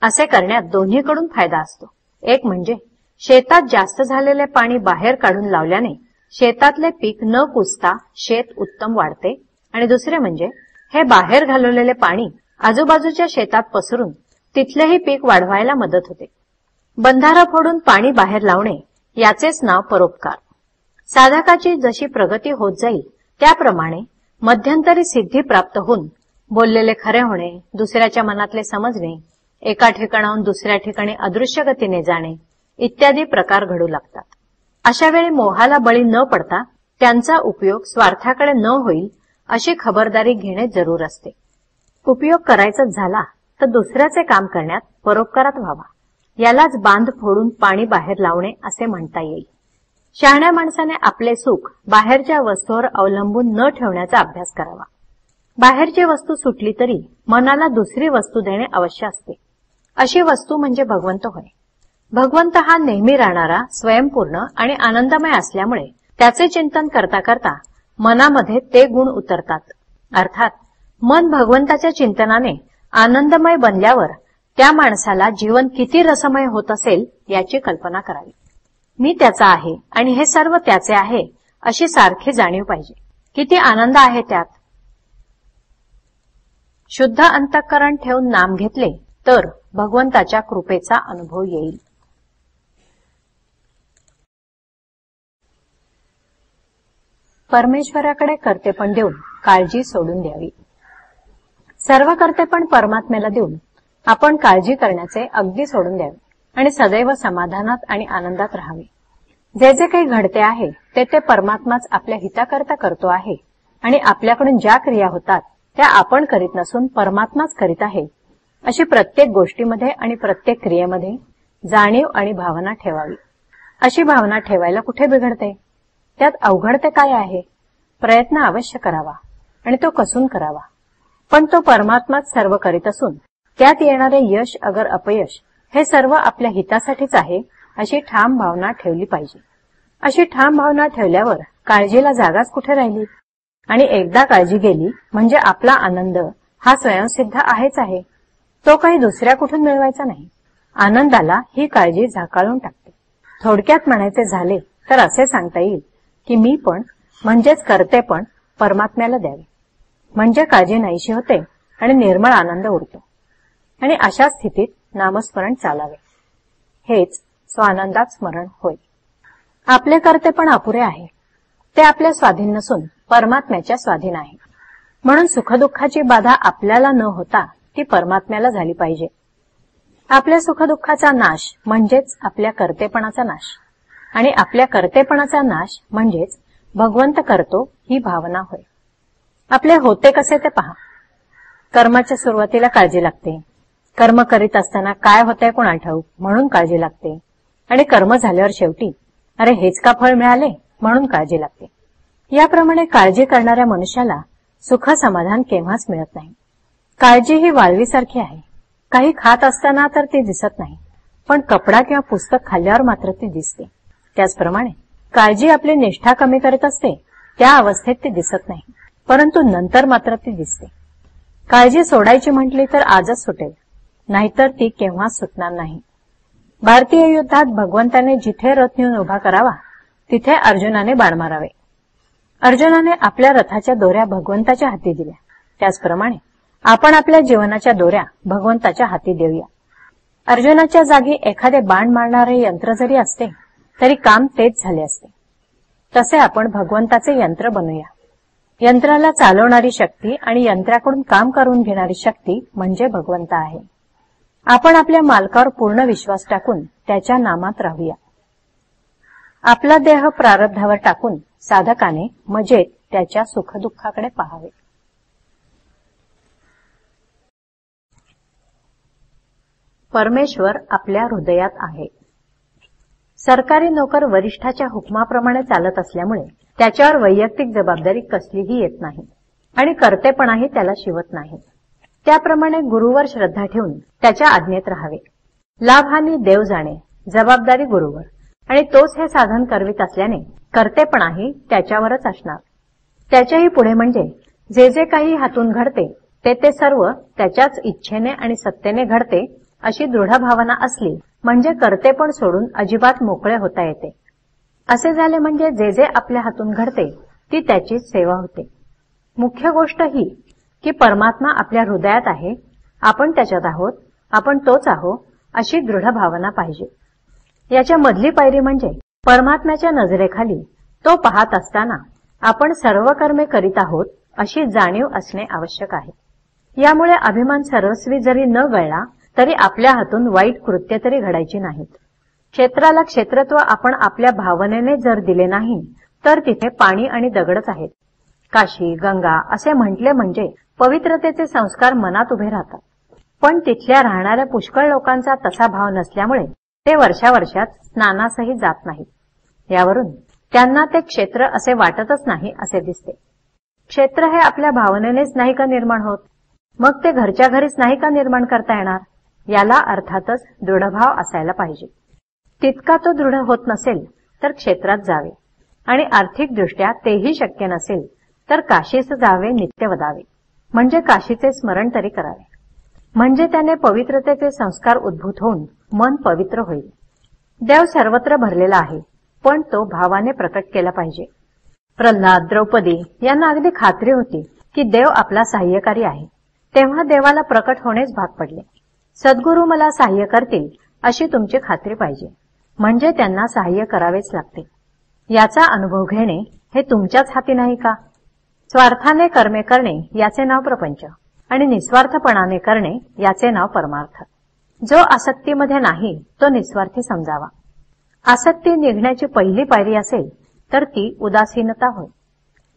असे करण्यात दोन्हीकडून फायदा असतो. एक म्हणजे शेतात जास्त झालेले पाणी बाहेर काढून लावल्याने शेतातले पीक न कुजता शेत उत्तम वाढते आणि दुसरे म्हणजे हे बाहेर घालवलेले पाणी आजूबाजूच्या शेतात पसरून तिथलेही पीक वाढवायला मदत होते. बंधारा फोडून पाणी बाहेर लावणे याचेच नाव परोपकार. साधकाची जशी प्रगती होत जाईल त्याप्रमाणे मध्यंतरी सिद्धी प्राप्त होऊन बोललेले खरे होणे, दुसऱ्याच्या मनातले समजणे, एका ठिकाणाहून दुसऱ्या ठिकाणी अदृश्य गतीने जाणे इत्यादी प्रकार घडू लागतात. अशा वेळी मोहाला बळी न पडता त्यांचा उपयोग स्वार्थाकडे न होईल अशी खबरदारी घेणे जरूर असते. उपयोग करायचाच झाला तर दुसऱ्याचे काम करण्यात परोपकारात व्हावा. यालाच बांध फोडून पाणी बाहेर लावणे असे म्हणता येईल. शहाण्या माणसाने आपले सुख बाहेरच्या वस्तूवर अवलंबून न ठेवण्याचा अभ्यास करावा. बाहेरची वस्तू सुटली तरी मनाला दुसरी वस्तू देणे अवश्य असते. अशी वस्तू म्हणजे भगवंत होय. भगवंत हा नेहमी राहणारा, स्वयंपूर्ण आणि आनंदमय असल्यामुळे त्याचे चिंतन करता करता मनामध्ये ते गुण उतरतात. अर्थात मन भगवंताच्या चिंतनाने आनंदमय बनल्यावर त्या माणसाला जीवन किती रसमय होत असेल याची कल्पना करावी. मी त्याचा आहे आणि हे सर्व त्याचे आहे अशी सारखी जाणीव पाहिजे. किती आनंद आहे त्यात. शुद्ध अंतःकरण ठेवून नाम घेतले तर भगवंताच्या कृपेचा अनुभव येईल. परमेश्वराकडे कर्तेपण देऊन काळजी सोडून द्यावी. सर्व कर्तेपण परमात्म्याला देऊन आपण काळजी करण्याचे अगदी सोडून द्यावे आणि सदैव समाधानात आणि आनंदात राहावे. जे जे काही घडते आहे ते ते परमात्माच आपल्या हिताकरता करतो आहे आणि आपल्याकडून ज्या क्रिया होतात त्या आपण करीत नसून परमात्माच करीत आहे अशी प्रत्येक गोष्टीमध्ये आणि प्रत्येक क्रियेमध्ये जाणीव आणि भावना ठेवावी. अशी भावना ठेवायला कुठे बिघडते? त्यात अवघड ते काय आहे? प्रयत्न अवश्य करावा आणि तो कसून करावा. पण तो परमात्माच सर्व करीत असून त्यात येणारे यश अगर अपयश हे सर्व आपल्या हितासाठीच आहे अशी ठाम भावना ठेवली पाहिजे. अशी ठाम भावना ठेवल्यावर काळजीला जागाच कुठे राहिली. आणि एकदा काळजी गेली म्हणजे आपला आनंद हा स्वयंसिद्ध आहेच आहे. तो काही दुसऱ्या कुठून मिळवायचा नाही. आनंदाला ही काळजी झाकाळून टाकते. थोडक्यात म्हणायचे झाले तर असे सांगता येईल की मी पण म्हणजेच करते पण परमात्म्याला द्यावे. म्हणजे काळजी नाहीशी होते आणि निर्मळ आनंद उरतो. आणि अशा स्थितीत नामस्मरण चालावे. हेच स्वानंदात स्मरण होय. आपले कर्तेपण अपुरे आहे. ते आपल्या स्वाधीन नसून परमात्म्याच्या स्वाधीन आहे. म्हणून सुखदुःखाची बाधा आपल्याला न होता ती परमात्म्याला झाली पाहिजे. आपल्या सुखदुःखाचा नाश म्हणजेच आपल्या कर्तेपणाचा नाश आणि आपल्या कर्तेपणाचा नाश म्हणजेच भगवंत करतो ही भावना होय. आपले होते कसे ते पहा. कर्माच्या सुरुवातीला काळजी लागते. कर्म करीत असताना काय होतंय कोणा ठाऊक म्हणून काळजी लागते आणि कर्म झाल्यावर शेवटी अरे हेच का फळ मिळाले म्हणून काळजी लागते. याप्रमाणे काळजी करणाऱ्या मनुष्याला सुख समाधान केव्हाच मिळत नाही. काळजी ही वाळवीसारखी आहे. काही खात असताना तर ती दिसत नाही, पण कपडा किंवा पुस्तक खाल्ल्यावर मात्र ती दिसते. त्याचप्रमाणे काळजी आपली निष्ठा कमी करत असते. त्या अवस्थेत ती दिसत नाही, परंतु नंतर मात्र ती दिसते. काळजी सोडायची म्हटली तर आजच सुटेल, नाहीतर ती केव्हाच सुटणार नाही. भारतीय युद्धात भगवंताने जिथे रथ नेऊन उभा करावा तिथे अर्जुनाने बाण मारावे. अर्जुनाने आपल्या रथाच्या दोऱ्या भगवंताच्या हाती दिल्या. त्याचप्रमाणे आपण आपल्या जीवनाच्या दोऱ्या भगवंताच्या हाती देऊया. अर्जुनाच्या जागी एखादे बाण मारणारे यंत्र जरी असते तरी काम तेच झाले असते. तसे आपण भगवंताचे यंत्र बनूया. यंत्राला चालवणारी शक्ती आणि यंत्राकडून काम करून घेणारी शक्ती म्हणजे भगवंत आहे. आपण आपल्या मालकावर पूर्ण विश्वास टाकून त्याच्या नामात राहूया. आपला देह प्रारब्धावर टाकून साधकाने मजेत त्याच्या सुखदुःखाकडे पाहावे. परमेश्वर आपल्या हृदयात आहे. सरकारी नोकर वरिष्ठाच्या हुकमाप्रमाणे चालत असल्यामुळे त्याच्यावर वैयक्तिक जबाबदारी कसलीही येत नाही आणि कर्तेपणाही त्याला शिवत नाही. त्याप्रमाणे गुरुवर श्रद्धा ठेवून त्याच्या आज्ञेत राहावे. लाभहानी देव जाणे, जबाबदारी गुरुवर, आणि तोच हे साधन करवित असल्याने कर्तेपणाही त्याच्यावरच असणार. त्याच्याही पुढे म्हणजे जे जे काही हातून घडते ते ते सर्व त्याच्याच इच्छेने आणि सत्तेने घडते अशी दृढ भावना असली म्हणजे कर्तेपण सोडून अजिबात मोकळे होता येते. असे झाले म्हणजे जे जे आपल्या हातून घडते ती त्याचीच सेवा होते. मुख्य गोष्ट ही की परमात्मा आपल्या हृदयात आहे, आपण त्याच्यात आहोत, आपण तोच आहो अशी दृढ भावना पाहिजे. याच्या मधली पायरी म्हणजे परमात्म्याच्या नजरेखाली तो पाहत असताना आपण सर्व कर्मे करीत आहोत अशी जाणीव असणे आवश्यक आहे. यामुळे अभिमान सर्वस्वी जरी न गळला तरी आपल्या हातून वाईट कृत्य तरी घडायची नाहीत. क्षेत्राला क्षेत्रत्व आपण आपल्या भावनेने जर दिले नाही तर तिथे पाणी आणि दगडच आहेत. काशी, गंगा असे म्हटले म्हणजे पवित्रतेचे संस्कार मनात उभे राहतात. पण तिथल्या राहणाऱ्या पुष्कळ लोकांचा तसा भाव नसल्यामुळे ते वर्षावर्षात स्नानासही जात नाहीत. यावरून त्यांना ते क्षेत्र असे वाटतच नाही असे दिसते. क्षेत्र हे आपल्या भावनेनेच नाही का निर्माण होत, मग ते घरच्या घरीच नाही का निर्माण करता येणार. याला अर्थातच दृढभाव असायला पाहिजे. तितका तो दृढ होत नसेल तर क्षेत्रात जावे, आणि आर्थिकदृष्ट्या तेही शक्य नसेल तर काशीस जावे, नित्य वदावे, म्हणजे काशीचे स्मरण तरी करावे. म्हणजे त्याने पवित्रतेचे संस्कार उद्भूत होऊन मन पवित्र होईल. देव सर्वत्र भरलेला आहे, पण तो भावाने प्रकट केला पाहिजे. प्रल्हाद, द्रौपदी यांना अगदी खात्री होती की देव आपला सहाय्यकारी आहे, तेव्हा देवाला प्रकट होणेच भाग पडले. सद्गुरू मला सहाय्य करतील अशी तुमची खात्री पाहिजे, म्हणजे त्यांना सहाय्य करावेच लागते. याचा अनुभव घेणे हे तुमच्याच हाती नाही का. स्वार्थाने कर्मे करणे याचे नाव प्रपंच, आणि निस्वार्थपणाने करणे याचे नाव परमार्थ. जो आसक्तीमध्ये नाही तो निस्वार्थी समजावा. आसक्ती निघण्याची पहिली पायरी असेल तर ती उदासीनता होय.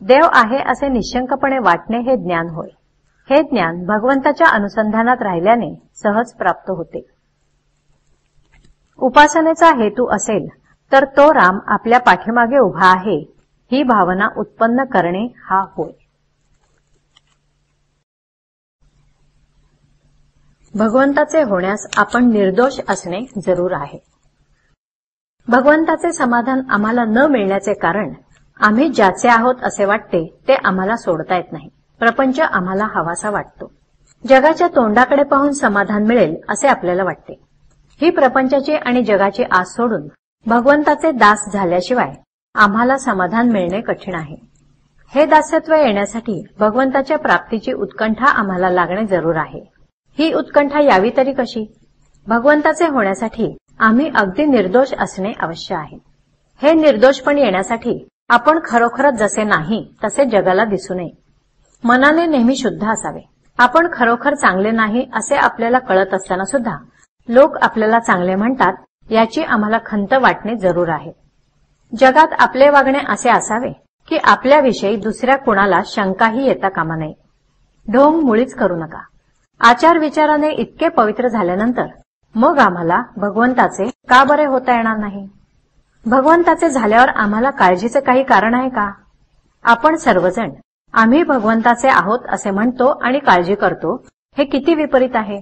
देव आहे असे निश्शंकपणे वाटणे हे ज्ञान होय. हे ज्ञान भगवंताच्या अनुसंधानात राहिल्याने सहज प्राप्त होते. उपासनेचा हेतू असेल तर तो राम आपल्या पाठीमागे उभा आहे ही भावना उत्पन्न करणे हा होय. भगवंताचे होण्यास आपण निर्दोष असणे जरूर आहे. भगवंताचे समाधान आम्हाला न मिळण्याचे कारण आम्ही ज्याचे आहोत असे वाटते ते आम्हाला सोडता येत नाही. प्रपंच आम्हाला हवासा वाटतो. जगाच्या तोंडाकडे पाहून समाधान मिळेल असे आपल्याला वाटते. ही प्रपंचाची आणि जगाची आस सोडून भगवंताचे दास झाल्याशिवाय आम्हाला समाधान मिळणे कठीण आहे. हे दास्यत्व येण्यासाठी भगवंताच्या प्राप्तीची उत्कंठा आम्हाला लागणे जरूर आहे. ही उत्कंठा यावी तरी कशी. भगवंताचे होण्यासाठी आम्ही अगदी निर्दोष असणे आवश्यक आहे. हे निर्दोषपण येण्यासाठी आपण खरोखरच जसे नाही तसे जगाला दिसू नये. मनाने नेहमी शुद्ध असावे. आपण खरोखर चांगले नाही असे आपल्याला कळत असताना सुद्धा लोक आपल्याला चांगले म्हणतात याची आम्हाला खंत वाटणे जरूर आहे. जगात आपले वागणे असे असावे की आपल्याविषयी दुसऱ्या कुणाला शंकाही येता कामा नये. ढोंग मुळीच करू नका. आचार विचाराने इतके पवित्र झाल्यानंतर मग आम्हाला भगवंताचे का बरे होता येणार नाही. भगवंताचे झाल्यावर आम्हाला काळजीचे काही कारण आहे का. आपण सर्वजण आम्ही भगवंताचे आहोत असे म्हणतो आणि काळजी करतो, हे किती विपरीत आहे.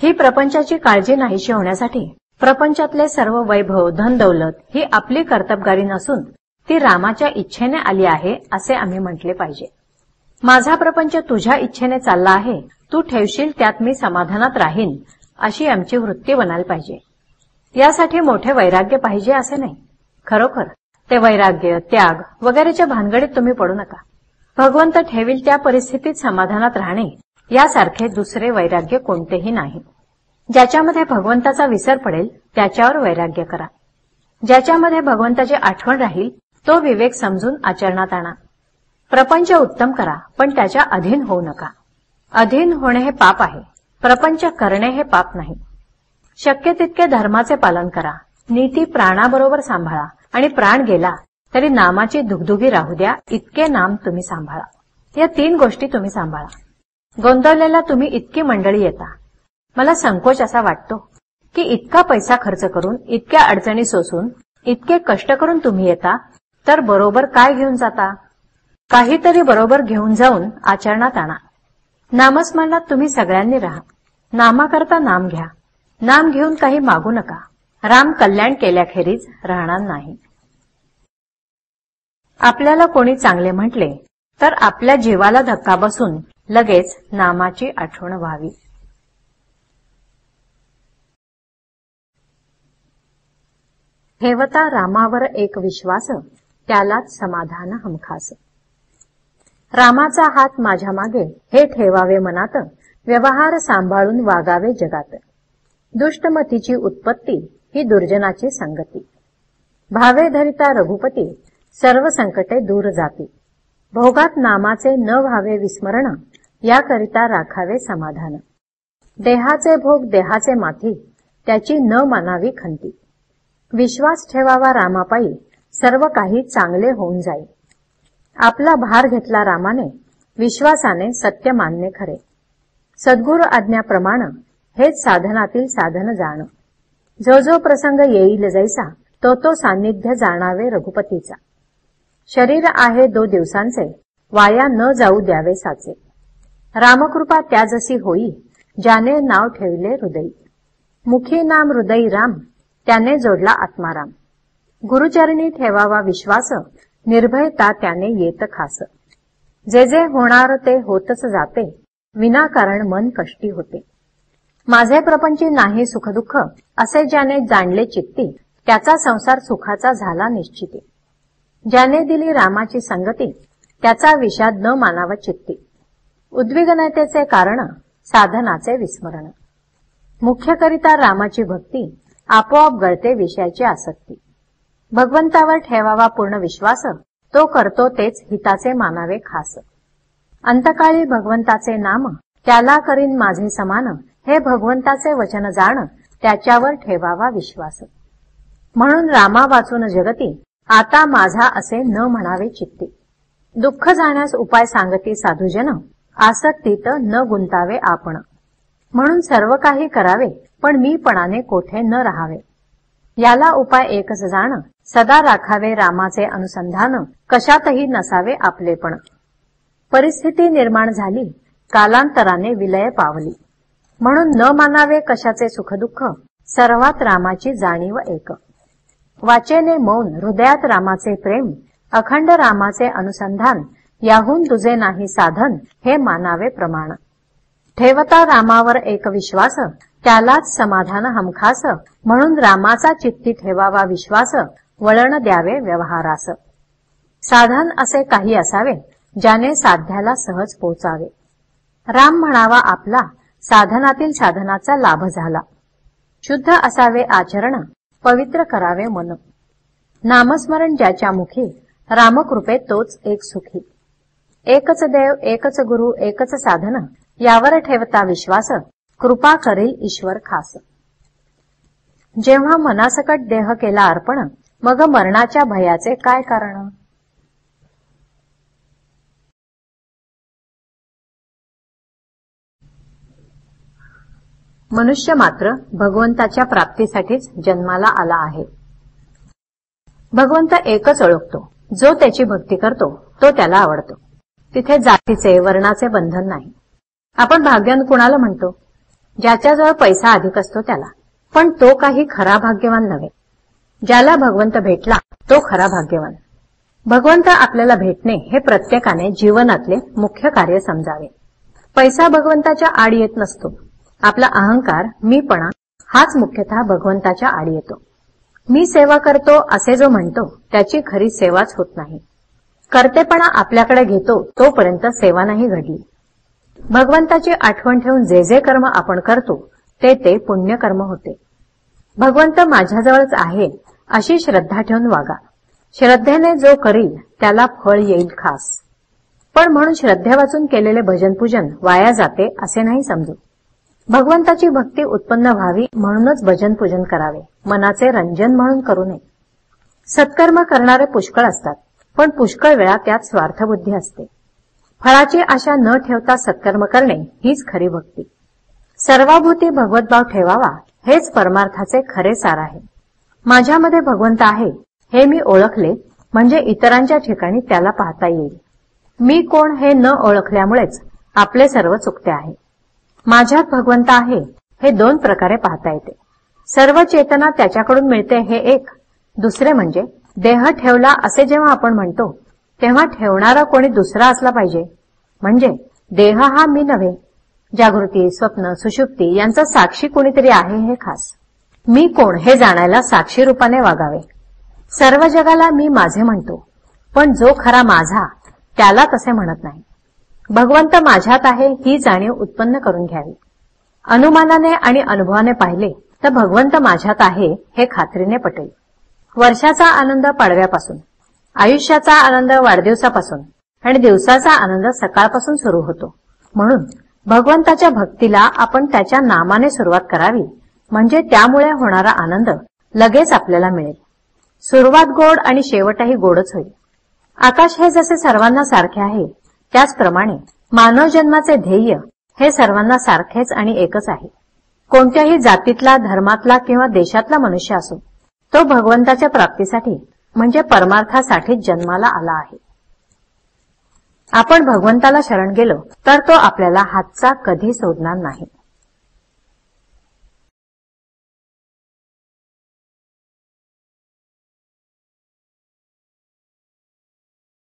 ही प्रपंचाची काळजी नाहीशी होण्यासाठी प्रपंचातले सर्व वैभव, धन दौलत ही आपली कर्तबगारी नसून ती रामाच्या इच्छेने आली आहे असे आम्ही म्हटले पाहिजे. माझा प्रपंच तुझ्या इच्छेने चालला आहे, तू ठेवशील त्यात मी समाधानात राहीन अशी आमची वृत्ती बनायला पाहिजे. यासाठी मोठे वैराग्य पाहिजे असे नाही. खरोखर ते वैराग्य, त्याग वगैरेच्या भानगडीत तुम्ही पडू नका. भगवंत ठेवील त्या परिस्थितीत समाधानात राहणे यासारखे दुसरे वैराग्य कोणतेही नाही. ज्याच्यामध्ये भगवंताचा विसर पडेल त्याच्यावर वैराग्य करा. ज्याच्यामध्ये भगवंताची आठवण राहील तो विवेक समजून आचरणात आणा. प्रपंच उत्तम करा, पण त्याच्या अधीन होऊ नका. अधीन होणे हे पाप आहे, प्रपंच करणे हे पाप नाही. शक्य तितके धर्माचे पालन करा. नीती प्राणाबरोबर सांभाळा, आणि प्राण गेला तरी नामाची दुगदुगी राहू द्या इतके नाम तुम्ही सांभाळा. या 3 गोष्टी तुम्ही सांभाळा. गोंदवलेला तुम्ही इतकी मंडळी येता. मला संकोच असा वाटतो की इतका पैसा खर्च करून, इतक्या अडचणी सोसून, इतके कष्ट करून तुम्ही येता, तर बरोबर काय घेऊन जाता. काहीतरी बरोबर घेऊन जाऊन आचरणात आणा. नामस्मरणात तुम्ही सगळ्यांनी राहा. नामाकरता नाम घ्या. नाम घेऊन काही मागू नका. राम कल्याण केल्याखेरीज राहणार नाही. आपल्याला कोणी चांगले म्हटले तर आपल्या जीवाला धक्का बसून लगेच नामाची आठवण व्हावी. ठेवता रामावर एक विश्वास, त्यालाच समाधान हमखास. रामाचा हात माझ्या मागे हे ठेवावे मनात, व्यवहार सांभाळून वागावे जगात. दुष्टमतीची उत्पत्ती ही दुर्जनाची संगती. भावे धरिता रघुपती, सर्व संकटे दूर जाती. भोगात नामाचे न व्हावे विस्मरण, याकरिता राखावे समाधान. देहाचे भोग देहाचे माथी, त्याची न मानावी खंती. विश्वास ठेवावा रामापायी, सर्व काही चांगले होऊन जाईल. आपला भार घेतला रामाने, विश्वासाने सत्य मानणे खरे. सद्गुरु आज्ञाप्रमाण हेच साधनातील साधन जाण. जो जो प्रसंग येईल जैसा, तो सान्निध्य जाणावे रघुपतीचा. शरीर आहे 2 दिवसांचे, वाया न जाऊ द्यावे साचे. रामकृपा त्या जशी होई, ज्याने नाव ठेवले हृदयी. मुखी नाम हृदयी राम, त्याने जोडला आत्माराम. गुरुचरणी ठेवावा विश्वास, निर्भयता त्याने येत खास. जे जे होणार ते होतच जाते, विनाकारण मन कष्टी होते. माझे प्रपंची नाही सुखदुःख, असे ज्याने जाणले चित्ती, त्याचा संसार सुखाचा झाला निश्चिती. ज्याने दिली रामाची संगती, त्याचा विषाद न मानावा चित्ती. उद्विग्नतेचे कारण, साधनाचे विस्मरण. मुख्यकरिता रामाची भक्ती, आपोआप गळते विषयाची आसक्ती. भगवंतावर ठेवावा पूर्ण विश्वास, तो करतो तेच हिताचे मानावे खास. अंतकाळी भगवंताचे नाम, त्याला करीन माझे समान. हे भगवंताचे वचन जाण, त्याच्यावर ठेवावा विश्वास. म्हणून रामा वाचून जगती, आता माझा असे न म्हणावे चित्ती. दुःख जाण्यास उपाय सांगती साधुजन, आसक्तीत न गुंतावे आपण. म्हणून सर्व काही करावे, पण मीपणाने कोठे न राहावे. याला उपाय एकच जाण, सदा राखावे रामाचे अनुसंधान. कशातही नसावे आपलेपण. परिस्थिती निर्माण झाली, कालांतराने विलय पावली. म्हणून न मानावे कशाचे सुखदुःख, सर्वात रामाची जाणीव एक. वाचेने मौन, हृदयात रामाचे प्रेम. अखंड रामाचे अनुसंधान, याहून तुझे नाही साधन. हे मानावे प्रमाण. ठेवता रामावर एक विश्वास, त्यालाच समाधान हमखास. म्हणून रामाचा चित्ती ठेवावा विश्वास, वळण द्यावे व्यवहारास. साधन असे काही असावे, ज्याने साध्याला सहज पोचावे. राम म्हणावा आपला, साधनातील साधनाचा लाभ झाला. शुद्ध असावे आचरण, पवित्र करावे मन. नामस्मरण ज्याच्या मुखी, रामकृपेत तोच एक सुखी. एकच देव, एकच गुरु, एकच साधन. यावर ठेवता विश्वास, कृपा करील ईश्वर खास. जेव्हा मनासकट देह केला अर्पण, मग मरणाच्या भयाचे काय कारण. मनुष्य मात्र भगवंताच्या प्राप्तीसाठीच जन्माला आला आहे. भगवंत एकच ओळखतो. जो त्याची भक्ती करतो तो त्याला आवडतो. तिथे जातीचे, वर्णाचे बंधन नाही. आपण भाग्यवान कुणाला म्हणतो? ज्याच्याजवळ पैसा अधिक असतो त्याला. पण तो काही खरा भाग्यवान नव्हे. ज्याला भगवंत भेटला तो खरा भाग्यवान. भगवंत आपल्याला भेटणे हे प्रत्येकाने जीवनातले मुख्य कार्य समजावे. पैसा भगवंताच्या आड येत नसतो. आपला अहंकार, मीपणा हाच मुख्यतः भगवंताच्या आड येतो. मी सेवा करतो असे जो म्हणतो त्याची खरी सेवाच होत नाही. कर्तेपणा आपल्याकडे घेतो तोपर्यंत सेवा नाही घडली. भगवंताची आठवण ठेवून जे जे कर्म आपण करतो ते पुण्यकर्म होते. भगवंत माझ्याजवळच आहे अशी श्रद्धा ठेवून वागा. श्रद्धेने जो करील त्याला फळ येईल खास. पण म्हणून श्रद्धे वाचून केलेले भजनपूजन वाया जाते असे नाही समजू. भगवंताची भक्ती उत्पन्न व्हावी म्हणूनच भजन पूजन करावे, मनाचे रंजन म्हणून करू नये. सत्कर्म करणारे पुष्कळ असतात, पण पुष्कळ वेळा त्यात स्वार्थबुद्धी असते. फळाची आशा न ठेवता सत्कर्म करणे हीच खरी भक्ती. सर्वाभूती भगवतभाव ठेवावा हेच परमार्थाचे खरे सार आहे. माझ्यामध्ये भगवंत आहे हे मी ओळखले म्हणजे इतरांच्या ठिकाणी त्याला पाहता येईल. मी कोण हे न ओळखल्यामुळेच आपले सर्व चुकते आहे. माझ्यात भगवंत आहे हे दोन प्रकारे पाहता येते. सर्व चेतना त्याच्याकडून मिळते हे एक. दुसरे म्हणजे देह ठेवला असे जेव्हा आपण म्हणतो तेव्हा ठेवणारा कोणी दुसरा असला पाहिजे. म्हणजे देह हा मी नव्हे. जागृती, स्वप्न, सुषुप्ती यांचा साक्षी कोणीतरी आहे हे खास. मी कोण हे जाणायला साक्षी रूपाने वागावे. सर्व जगाला मी माझे म्हणतो, पण जो खरा माझा त्याला तसे म्हणत नाही. भगवंत माझ्यात आहे ही जाणीव उत्पन्न करून घ्यावी. अनुमानाने आणि अनुभवाने पाहिले तर भगवंत माझ्यात आहे हे खात्रीने पटेल. वर्षाचा आनंद पाडव्यापासून, आयुष्याचा आनंद वाढदिवसापासून आणि दिवसाचा आनंद सकाळपासून सुरू होतो. म्हणून भगवंताच्या भक्तीला आपण त्याच्या नामाने सुरुवात करावी, म्हणजे त्यामुळे होणारा आनंद लगेच आपल्याला मिळेल. सुरुवात गोड आणि शेवटही गोडच होईल. आकाश हे जसे सर्वांना सारखे आहे त्याचप्रमाणे मानव जन्माचे ध्येय हे सर्वांना सारखेच आणि एकच आहे. कोणत्याही जातीतला, धर्मातला किंवा देशातला मनुष्य असो, तो भगवंताच्या प्राप्तीसाठी म्हणजे परमार्थासाठीच जन्माला आला आहे. आपण भगवंताला शरण गेलो तर तो आपल्याला हातचा कधी सोडणार नाही.